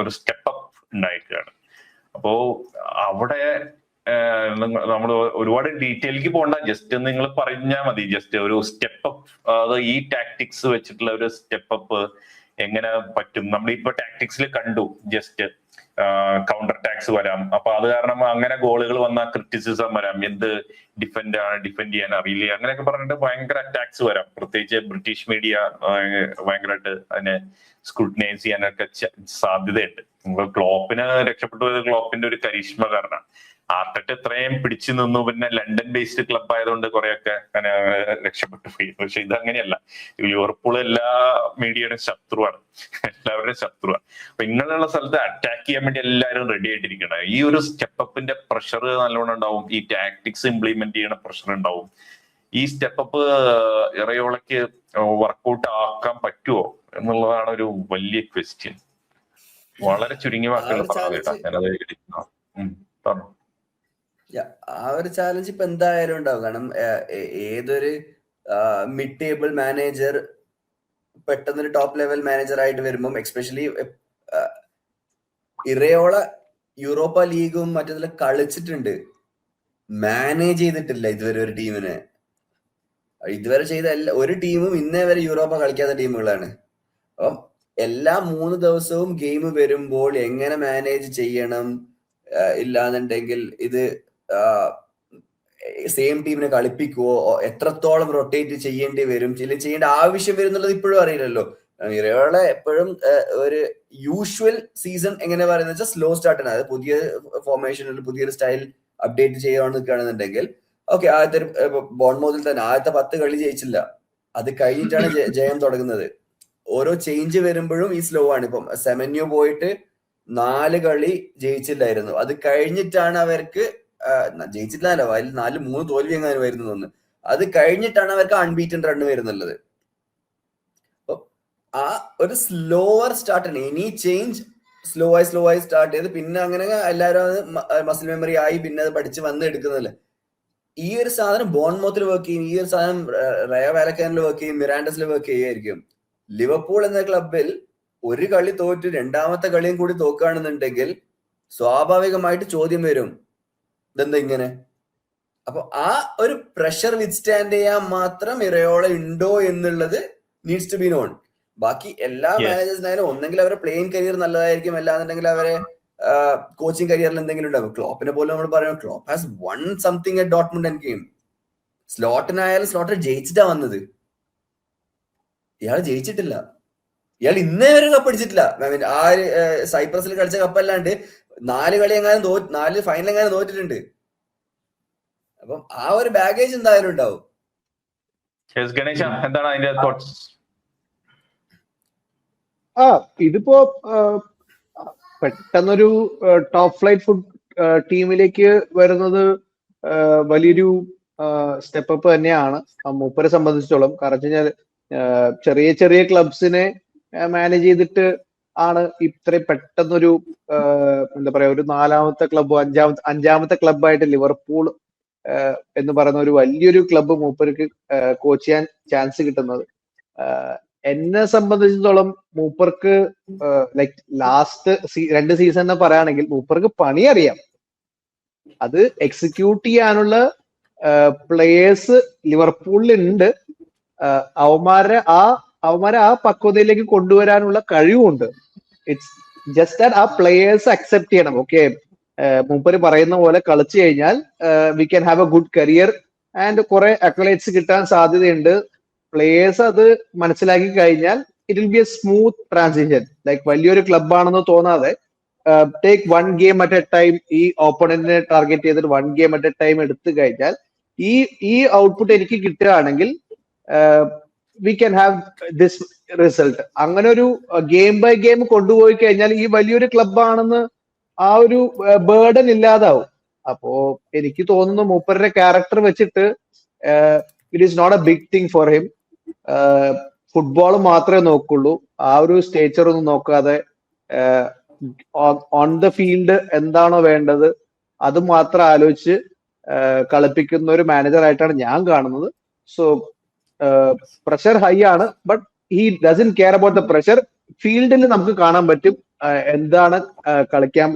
ഒരു സ്റ്റെപ്പ് അപ്പ് ഉണ്ടായിരിക്കുകയാണ്. അപ്പോ അവിടെ നമ്മൾ ഒരുപാട് ഡീറ്റെയിലേക്ക് പോകണ്ട, ജസ്റ്റ് നിങ്ങൾ പറഞ്ഞാൽ മതി. ജസ്റ്റ് ഒരു സ്റ്റെപ്പ് അപ്പ്, അത് ഈ ടാക്ടിക്സ് വെച്ചിട്ടുള്ള ഒരു സ്റ്റെപ്പ് അപ്പ് എങ്ങനെ പറ്റും. നമ്മളിപ്പോ ടാക്ടിക്സിൽ കണ്ടു ജസ്റ്റ് കൗണ്ടർ അറ്റാക്സ് വരാം. അപ്പൊ അത് കാരണം അങ്ങനെ ഗോളുകൾ വന്നാൽ ക്രിറ്റിസിസം വരാം, എന്ത് ഡിഫെൻഡ് ചെയ്യാൻ അറിയില്ല, അങ്ങനെയൊക്കെ പറഞ്ഞിട്ട് ഭയങ്കര അറ്റാക്സ് വരാം. പ്രത്യേകിച്ച് ബ്രിട്ടീഷ് മീഡിയ ഭയങ്കരമായിട്ട് അതിനെ സ്ക്രൂട്ടിനൈസ് ചെയ്യാനൊക്കെ സാധ്യതയുണ്ട്. ക്ലോപ്പിന് രക്ഷപ്പെട്ടു പോയത് ക്ലോപ്പിന്റെ ഒരു കരിഷ്മ കാരണം. ആർട്ടറ്റ് ഇത്രയും പിടിച്ചു നിന്നു, പിന്നെ ലണ്ടൻ ബേസ്ഡ് ക്ലബ് ആയതുകൊണ്ട് കുറെയൊക്കെ അങ്ങനെ രക്ഷപ്പെട്ടു പോയി. പക്ഷെ ഇതങ്ങനെയല്ല, ലിവർപൂൾ എല്ലാ മീഡിയയുടെ ശത്രുവാണ്, എല്ലാവരുടെയും ശത്രുവാണ്. അപ്പൊ ഇങ്ങനെയുള്ള സ്ഥലത്ത് അറ്റാക്ക് ചെയ്യാൻ വേണ്ടി എല്ലാവരും റെഡി ആയിട്ടിരിക്കണം. ഈ ഒരു സ്റ്റെപ്പപ്പിന്റെ പ്രഷർ നല്ലോണം ഉണ്ടാവും, ഈ ടാക്ടിക്സ് ഇംപ്ലിമെന്റ് ചെയ്യണ പ്രഷർ ഉണ്ടാവും. ഈ സ്റ്റെപ്പപ്പ് ഇറയോളയ്ക്ക് വർക്കൗട്ട് ആക്കാൻ പറ്റുമോ എന്നുള്ളതാണ് ഒരു വലിയ ക്വസ്റ്റ്യൻ. വളരെ ചുരുങ്ങിയ വാക്കുകൾ പറഞ്ഞു കേട്ടാ ഞാനത് എടുക്കുന്നു. പറഞ്ഞു. ആ ഒരു ചാലഞ്ച് ഇപ്പൊ എന്തായാലും ഉണ്ടാവും. കാരണം ഏതൊരു മിഡ് ടേബിൾ മാനേജർ പെട്ടെന്നൊരു ടോപ്പ് ലെവൽ മാനേജർ ആയിട്ട് വരുമ്പം, എക്സ്പെഷ്യലി ഇറയോള യൂറോപ്പ ലീഗും മറ്റേതിലും കളിച്ചിട്ടുണ്ട്, മാനേജ് ചെയ്തിട്ടില്ല ഇതുവരെ ഒരു ടീമിനെ. ഇതുവരെ ചെയ്ത ഒരു ടീമും ഇന്നേ വരെ യൂറോപ്പ കളിക്കാത്ത ടീമുകളാണ്. അപ്പം എല്ലാ 3 ദിവസവും ഗെയിം വരുമ്പോൾ എങ്ങനെ മാനേജ് ചെയ്യണം, ഇല്ലാന്നുണ്ടെങ്കിൽ ഇത് സെയിം ടീമിനെ കളിപ്പിക്കുവോ, എത്രത്തോളം റൊട്ടേറ്റ് ചെയ്യേണ്ടി വരും, ചെയ്യേണ്ട ആവശ്യം വരും എന്നുള്ളത് ഇപ്പോഴും അറിയില്ലല്ലോ. ഇറയോളെ എപ്പോഴും ഒരു യൂഷ്വൽ സീസൺ എങ്ങനെ പറയുന്നത് വെച്ചാൽ സ്ലോ സ്റ്റാർട്ടാണ്. അതായത് പുതിയ ഫോർമേഷനിൽ പുതിയൊരു സ്റ്റൈൽ അപ്ഡേറ്റ് ചെയ്യാൻ നിൽക്കുകയാണെന്നുണ്ടെങ്കിൽ ഓക്കെ, ആദ്യത്തെ ബോൺമൗത്തിൽ തന്നെ ആദ്യത്തെ 10 കളി ജയിച്ചില്ല, അത് കഴിഞ്ഞിട്ടാണ് ജയം തുടങ്ങുന്നത്. ഓരോ ചേഞ്ച് വരുമ്പോഴും ഈ സ്ലോ ആണ്. ഇപ്പം സെമന്യു പോയിട്ട് 4 കളി ജയിച്ചില്ലായിരുന്നു, അത് കഴിഞ്ഞിട്ടാണ് അവർക്ക് ജയിച്ചിട്ടില്ലല്ലോ, അതിൽ 3 തോൽവി എങ്ങാനും വരുന്നു തോന്നുന്നു. അത് കഴിഞ്ഞിട്ടാണ് അവർക്ക് അൺബീറ്റൻ റൺ വരുന്നുള്ളത്. അപ്പൊ ആ ഒരു സ്ലോവർ സ്റ്റാർട്ടാണ്. എനി ചേഞ്ച് സ്ലോ ആയി സ്റ്റാർട്ട് ചെയ്ത് പിന്നെ അങ്ങനെ എല്ലാവരും അത് മസിൽ മെമ്മറി ആയി പിന്നെ അത് പഠിച്ച് വന്ന് എടുക്കുന്നതല്ലേ. ഈ ഒരു സാധനം ബോൺമൗത്തിൽ വർക്ക് ചെയ്യും, ഈ ഒരു സാധനം റയ വാലക്കാനിൽ വർക്ക് ചെയ്യും, മിറാൻഡസിൽ വർക്ക് ചെയ്യുമായിരിക്കും. ലിവർപൂൾ എന്ന ക്ലബിൽ ഒരു കളി തോറ്റ് രണ്ടാമത്തെ കളിയും കൂടി തോക്കുകയാണെന്നുണ്ടെങ്കിൽ സ്വാഭാവികമായിട്ട് ചോദ്യം വരും, ഇതെന്താ ഇങ്ങനെ. അപ്പൊ ആ ഒരു പ്രഷർ വിത്ത്സ്റ്റാൻഡ് ചെയ്യാൻ മാത്രം ഇറയോള ഉണ്ടോ എന്നുള്ളത് നീഡ്സ് ടു ബി നോൺ. ബാക്കി എല്ലാ മാനേജേഴ്സിനായാലും ഒന്നെങ്കിൽ അവരെ പ്ലേയിങ് കരിയർ നല്ലതായിരിക്കും, അല്ലാന്നുണ്ടെങ്കിൽ അവരെ കോച്ചിങ് കരിയറിൽ എന്തെങ്കിലും ഉണ്ടാവും. ക്ലോപ്പിനെ പോലെ നമ്മൾ പറയുന്നത് Klopp has won something at Dortmund and game. സ്ലോട്ടിനായാലും സ്ലോട്ടർ ജയിച്ചിട്ടാ വന്നത്, ഇയാൾ ജയിച്ചിട്ടില്ല. ഇയാൾ ഇന്നേ വരെ കപ്പ് അടിച്ചിട്ടില്ല. ആ സൈപ്രസിൽ കളിച്ച കപ്പല്ലാണ്ട് 4 കളി എങ്ങാനും 4 ഫൈനൽ എങ്ങാനും തോറ്റിട്ടുണ്ട്. അപ്പം ആ ഒരു ബാഗേജ് എന്തായാലും ഉണ്ടാവും. ഗണേശ, എന്താണ് അതിന്റെ തോട്ട്സ്? ഇതിപ്പോ പെട്ടെന്നൊരു ടോപ്പ് ഫ്ലൈറ്റ് ഫുഡ് ടീമിലേക്ക് വരുന്നത് വലിയൊരു സ്റ്റെപ്പ് അപ്പ് തന്നെയാണ് മൂപ്പരെ സംബന്ധിച്ചിടത്തോളം. കാരണം ചെറിയ ചെറിയ ക്ലബ്സിനെ മാനേജ് ചെയ്തിട്ട് ആണ് ഇത്രയും പെട്ടെന്നൊരു എന്താ പറയാ ഒരു 4ാമത്തെ ക്ലബ്ബോ 5ാമത്തെ ക്ലബ്ബായിട്ട് ലിവർപൂൾ എന്ന് പറയുന്ന ഒരു വലിയൊരു ക്ലബ്ബ് മൂപ്പർക്ക് കോച്ച് ചെയ്യാൻ ചാൻസ് കിട്ടുന്നത്. എന്നെ സംബന്ധിച്ചിടത്തോളം മൂപ്പർക്ക് ലൈക്ക് ലാസ്റ്റ് 2 സീസൺ പറയുകയാണെങ്കിൽ മൂപ്പർക്ക് പണി അറിയാം. അത് എക്സിക്യൂട്ട് ചെയ്യാനുള്ള പ്ലേയേഴ്സ് ലിവർപൂളിൽ ഉണ്ട്. അവന്മാരെ ആ പക്വതയിലേക്ക് കൊണ്ടുവരാനുള്ള കഴിവുണ്ട്. ഇറ്റ്സ് ജസ്റ്റ് ദാറ്റ് ആ പ്ലേയേഴ്സ് അക്സെപ്റ്റ് ചെയ്യണം. ഓക്കെ, മൂപ്പര് പറയുന്ന പോലെ കളിച്ചു കഴിഞ്ഞാൽ we can have a good career and കുറെ അക്കളേറ്റ്സ് കിട്ടാൻ സാധ്യതയുണ്ട്. പ്ലേയേഴ്സ് അത് മനസ്സിലാക്കി കഴിഞ്ഞാൽ it will be a smooth transition. Like വലിയൊരു ക്ലബ്ബാണെന്ന് തോന്നാതെ take 1 game at a time, ഈ ഓപ്പണന്റിനെ ടാർഗറ്റ് ചെയ്തിട്ട് 1 ഗെയിം അറ്റ് എ ടൈം എടുത്തു കഴിഞ്ഞാൽ ഈ ഔട്ട്പുട്ട് എനിക്ക് കിട്ടുകയാണെങ്കിൽ V can have this result. അങ്ങനെ ഒരു ഗെയിം ബൈ ഗെയിം കൊണ്ടുപോയി കഴിഞ്ഞാൽ ഈ വലിയൊരു ക്ലബ്ബാണെന്ന് ആ ഒരു ബേർഡൻ ഇല്ലാതാവും. അപ്പോ എനിക്ക് തോന്നുന്നു മൂപ്പരുടെ ക്യാരക്ടർ വെച്ചിട്ട് it is not a big thing for him. Football മാത്രമേ നോക്കുള്ളൂ, ആ ഒരു സ്റ്റേച്ചർ ഒന്നും നോക്കാതെ ഓൺ ദ ഫീൽഡ് എന്താണോ വേണ്ടത് അത് മാത്രം ആലോചിച്ച് കളിപ്പിക്കുന്ന ഒരു മാനേജർ ആയിട്ടാണ് ഞാൻ കാണുന്നത്. സോ പ്രഷർ ഹൈ ആണ്, but he doesn't care about the pressure. ഫീൽഡിൽ നമുക്ക് കാണാൻ പറ്റും എന്താണ്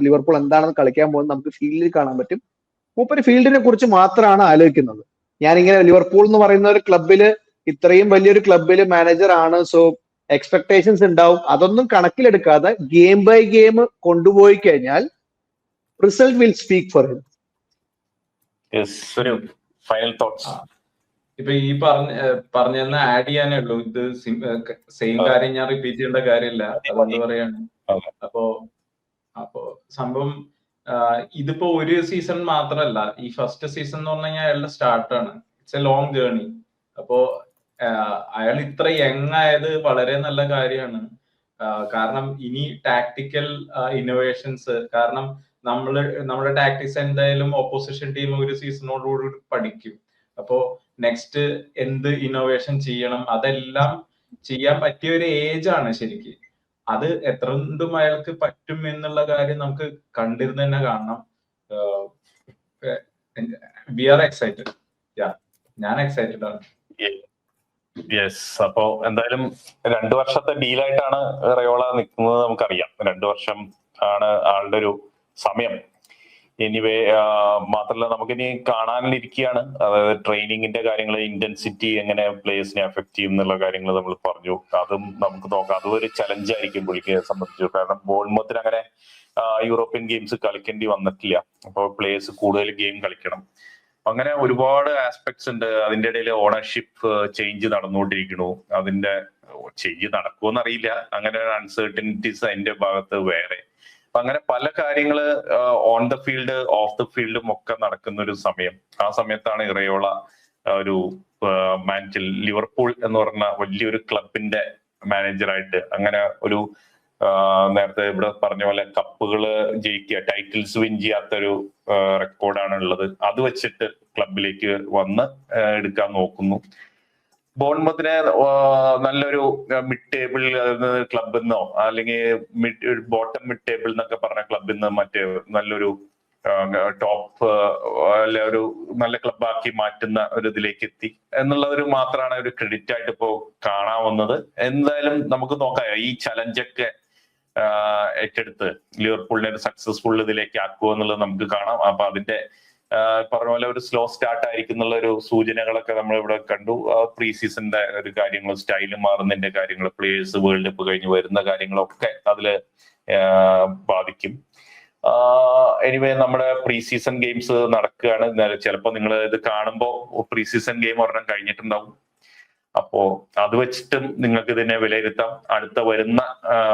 ലിവർപൂൾ എന്താണെന്ന് കളിക്കാൻ പോകുന്നത് നമുക്ക് ഫീൽഡിൽ കാണാൻ പറ്റും. മൂപ്പര് ഫീൽഡിനെ കുറിച്ച് മാത്രമാണ് ആലോചിക്കുന്നത്. ഞാനിങ്ങനെ ലിവർപൂൾ എന്ന് പറയുന്ന ഒരു ക്ലബില്, ഇത്രയും വലിയൊരു ക്ലബില് മാനേജർ ആണ്, സോ എക്സ്പെക്ടേഷൻസ് ഉണ്ടാവും. അതൊന്നും കണക്കിലെടുക്കാതെ ഗെയിം ബൈ ഗെയിം കൊണ്ടുപോയി കഴിഞ്ഞാൽ result will speak for him. Final thoughts. ഇപ്പൊ ഈ പറഞ്ഞ ആഡ് ചെയ്യാനേ ഉള്ളൂ. ഇത് സെയിം കാര്യം ഞാൻ റിപ്പീറ്റ് ചെയ്യേണ്ട കാര്യമില്ല, അതുകൊണ്ട് പറയാണ്. അപ്പോ സംഭവം ഇതിപ്പോ ഒരു സീസൺ മാത്രമല്ല, ഈ ഫസ്റ്റ് സീസൺ എന്ന് പറഞ്ഞു കഴിഞ്ഞാൽ അയാളുടെ സ്റ്റാർട്ടാണ്. It's a long journey. അപ്പോ അയാൾ ഇത്ര യങ് ആയത് വളരെ നല്ല കാര്യമാണ്. കാരണം ഇനി ടാക്ടിക്കൽ ഇന്നോവേഷൻസ്, കാരണം നമ്മുടെ ടാക്ടിക്സ് എന്തായാലും ഓപ്പോസിഷൻ ടീം ഒരു സീസണോടുകൂടി പഠിക്കും. അപ്പോ നെക്സ്റ്റ് എന്ത് ഇന്നോവേഷൻ ചെയ്യണം അതെല്ലാം ചെയ്യാൻ പറ്റിയ ഒരു ഏജ് ആണ് ശരിക്ക്. അത് എത്രണ്ടും അയാൾക്ക് പറ്റും എന്നുള്ള കാര്യം നമുക്ക് കണ്ടിരുന്ന് തന്നെ കാണണം. We are excited. ഞാൻ എക്സൈറ്റഡ് ആണ്. യെസ്. അപ്പോ എന്തായാലും 2 വർഷത്തെ ഡീലായിട്ടാണ് റയോള നിൽക്കുന്നത് നമുക്കറിയാം. 2 വർഷം ആണ് ആളുടെ ഒരു സമയം. എനിവേ മാത്രമല്ല നമുക്കിനി കാണാനിരിക്കുകയാണ്. അതായത് ട്രെയിനിങ്ങിന്റെ കാര്യങ്ങൾ, ഇന്റൻസിറ്റി എങ്ങനെ പ്ലേയേഴ്സിനെ അഫക്ട് ചെയ്യും എന്നുള്ള കാര്യങ്ങൾ നമ്മൾ പറഞ്ഞു. അതും നമുക്ക് നോക്കാം. അതും ഒരു ചലഞ്ച് ആയിരിക്കും പുള്ളിക്ക് സംബന്ധിച്ചു. കാരണം ബോൾമത്തിന് അങ്ങനെ യൂറോപ്യൻ ഗെയിംസ് കളിക്കേണ്ടി വന്നിട്ടില്ല. അപ്പോൾ പ്ലേയേഴ്സ് കൂടുതൽ ഗെയിം കളിക്കണം. അങ്ങനെ ഒരുപാട് ആസ്പെക്ട്സ് ഉണ്ട്. അതിന്റെ ഇടയിൽ ഓണർഷിപ്പ് ചേഞ്ച് നടന്നുകൊണ്ടിരിക്കണു. അതിന്റെ ചേഞ്ച് നടക്കുമെന്ന് അറിയില്ല. അങ്ങനെ അൺസർട്ടനിറ്റീസ് അതിന്റെ ഭാഗത്ത് വേറെ. അങ്ങനെ പല കാര്യങ്ങള് on the field, of the ഫീൽഡും ഒക്കെ നടക്കുന്ന ഒരു സമയം. ആ സമയത്താണ് ഇറയോള ഒരു മാൻറ്റിൽ ലിവർപൂൾ എന്ന് പറഞ്ഞ വലിയൊരു ക്ലബിന്റെ മാനേജറായിട്ട്, അങ്ങനെ ഒരു നേരത്തെ ഇവിടെ പറഞ്ഞ പോലെ കപ്പുകള് ജയിക്കുക, ടൈറ്റിൽസ് വിൻ ചെയ്യാത്തൊരു റെക്കോർഡാണ് ഉള്ളത്. അത് വെച്ചിട്ട് ക്ലബിലേക്ക് വന്ന് എടുക്കാൻ നോക്കുന്നു. ബോൺമത്തിനെ നല്ലൊരു മിഡ് ടേബിൾ ക്ലബിൽ നിന്നോ അല്ലെങ്കിൽ ബോട്ടം മിഡ് ടേബിൾ എന്നൊക്കെ പറഞ്ഞ ക്ലബിൽ നിന്ന് മറ്റേ നല്ലൊരു ടോപ്പ് അല്ലെ ഒരു നല്ല ക്ലബാക്കി മാറ്റുന്ന ഒരു ഇതിലേക്ക് എത്തി എന്നുള്ളതൊരു മാത്രമാണ് ഒരു ക്രെഡിറ്റ് ആയിട്ട് ഇപ്പോ കാണാവുന്നത്. എന്തായാലും നമുക്ക് നോക്കാം ഈ ചലഞ്ചൊക്കെ ഏറ്റെടുത്ത് ലിവർപൂളിനെ ഒരു സക്സസ്ഫുൾ ഇതിലേക്ക് ആക്കുക എന്നുള്ളത് നമുക്ക് കാണാം. അപ്പൊ അതിന്റെ പറഞ്ഞ പോലെ ഒരു സ്ലോ സ്റ്റാർട്ട് ആയിരിക്കും എന്നുള്ള ഒരു സൂചനകളൊക്കെ നമ്മൾ ഇവിടെ കണ്ടു. പ്രീ സീസണിന്റെ ഒരു കാര്യങ്ങൾ, സ്റ്റൈല് മാറുന്നതിന്റെ കാര്യങ്ങൾ, പ്ലേയേഴ്സ് വേൾഡ് കപ്പ് കഴിഞ്ഞ് വരുന്ന കാര്യങ്ങളൊക്കെ അതില് ബാധിക്കും. എനിവേ നമ്മുടെ പ്രീ സീസൺ ഗെയിംസ് നടക്കുകയാണ്. ചിലപ്പോൾ നിങ്ങൾ ഇത് കാണുമ്പോൾ പ്രീ സീസൺ ഗെയിം ഒരെണ്ണം കഴിഞ്ഞിട്ടുണ്ടാവും. അപ്പോ അത് വെച്ചിട്ടും നിങ്ങൾക്ക് ഇതിനെ വിലയിരുത്താം. അടുത്ത വരുന്ന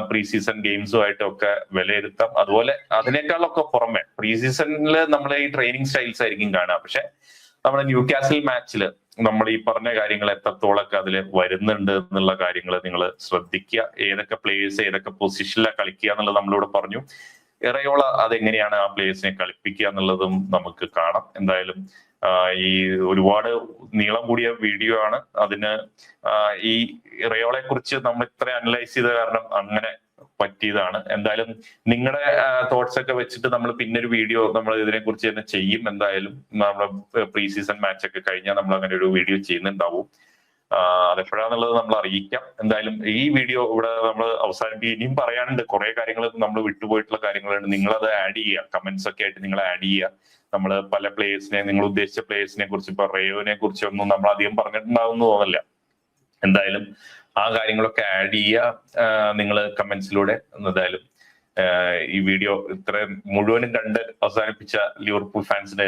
പ്രീ സീസൺ ഗെയിംസുമായിട്ടും ഒക്കെ വിലയിരുത്താം. അതുപോലെ അതിനേക്കാളൊക്കെ പുറമെ പ്രീ സീസണിൽ നമ്മൾ ഈ ട്രെയിനിങ് സ്റ്റൈൽസ് ആയിരിക്കും കാണുക. പക്ഷെ നമ്മുടെ ന്യൂ കാസിൽ മാച്ചിൽ നമ്മൾ ഈ പറഞ്ഞ കാര്യങ്ങൾ എത്രത്തോളൊക്കെ അതിൽ വരുന്നുണ്ട് എന്നുള്ള കാര്യങ്ങൾ നിങ്ങൾ ശ്രദ്ധിക്കുക. ഏതൊക്കെ പ്ലേയേഴ്സ് ഏതൊക്കെ പൊസിഷനിലാണ് കളിക്കുക എന്നുള്ളത് നമ്മളിവിടെ പറഞ്ഞു. ഇറയോള അതെങ്ങനെയാണ് ആ പ്ലേയേഴ്സിനെ കളിപ്പിക്കുക എന്നുള്ളതും നമുക്ക് കാണാം. എന്തായാലും ഈ ഒരുപാട് നീളം കൂടിയ വീഡിയോ ആണ്. അതിന് ഈ ഇറയോളെ കുറിച്ച് നമ്മൾ ഇത്ര അനലൈസ് ചെയ്ത കാരണം അങ്ങനെ പറ്റിയതാണ്. എന്തായാലും നിങ്ങളുടെ തോട്ട്സ് ഒക്കെ വെച്ചിട്ട് നമ്മൾ പിന്നൊരു വീഡിയോ നമ്മൾ ഇതിനെ കുറിച്ച് തന്നെ ചെയ്യും. എന്തായാലും നമ്മുടെ പ്രീ സീസൺ മാച്ച് ഒക്കെ കഴിഞ്ഞാൽ നമ്മൾ അങ്ങനെ ഒരു വീഡിയോ ചെയ്യുന്നുണ്ടാവും. അതെപ്പോഴാന്നുള്ളത് നമ്മൾ അറിയിക്കാം. എന്തായാലും ഈ വീഡിയോ ഇവിടെ നമ്മൾ അവസാനിപ്പിക്കും. ഇനിയും പറയാനുണ്ട് കുറെ കാര്യങ്ങൾ, നമ്മൾ വിട്ടുപോയിട്ടുള്ള കാര്യങ്ങളുണ്ട്. നിങ്ങളത് ആഡ് ചെയ്യുക, കമന്റ്സ് ഒക്കെ ആയിട്ട് നിങ്ങൾ ആഡ് ചെയ്യുക. നമ്മൾ പല പ്ലേയേഴ്സിനെ, നിങ്ങൾ ഉദ്ദേശിച്ച പ്ലേയേഴ്സിനെ കുറിച്ച്, ഇപ്പൊ റേയോനെ കുറിച്ചൊന്നും നമ്മൾ അധികം പറഞ്ഞിട്ടുണ്ടാവും എന്ന് തോന്നില്ല. എന്തായാലും ആ കാര്യങ്ങളൊക്കെ ആഡ് ചെയ്യുക നിങ്ങൾ കമന്റ്സിലൂടെ. എന്തായാലും ഈ വീഡിയോ ഇത്ര മുഴുവനും കണ്ട് അവസാനിപ്പിച്ച ലിവർപൂൾ ഫാൻസിന്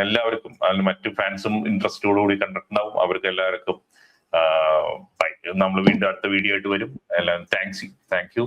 എല്ലാവർക്കും, അതിന് മറ്റു ഫാൻസും ഇൻട്രസ്റ്റോടുകൂടി കണ്ടിട്ടുണ്ടാവും. അവർക്ക് എല്ലാവർക്കും നമ്മൾ വീണ്ടും അടുത്ത വീഡിയോ ആയിട്ട് വരും. എല്ലാം താങ്ക് യു.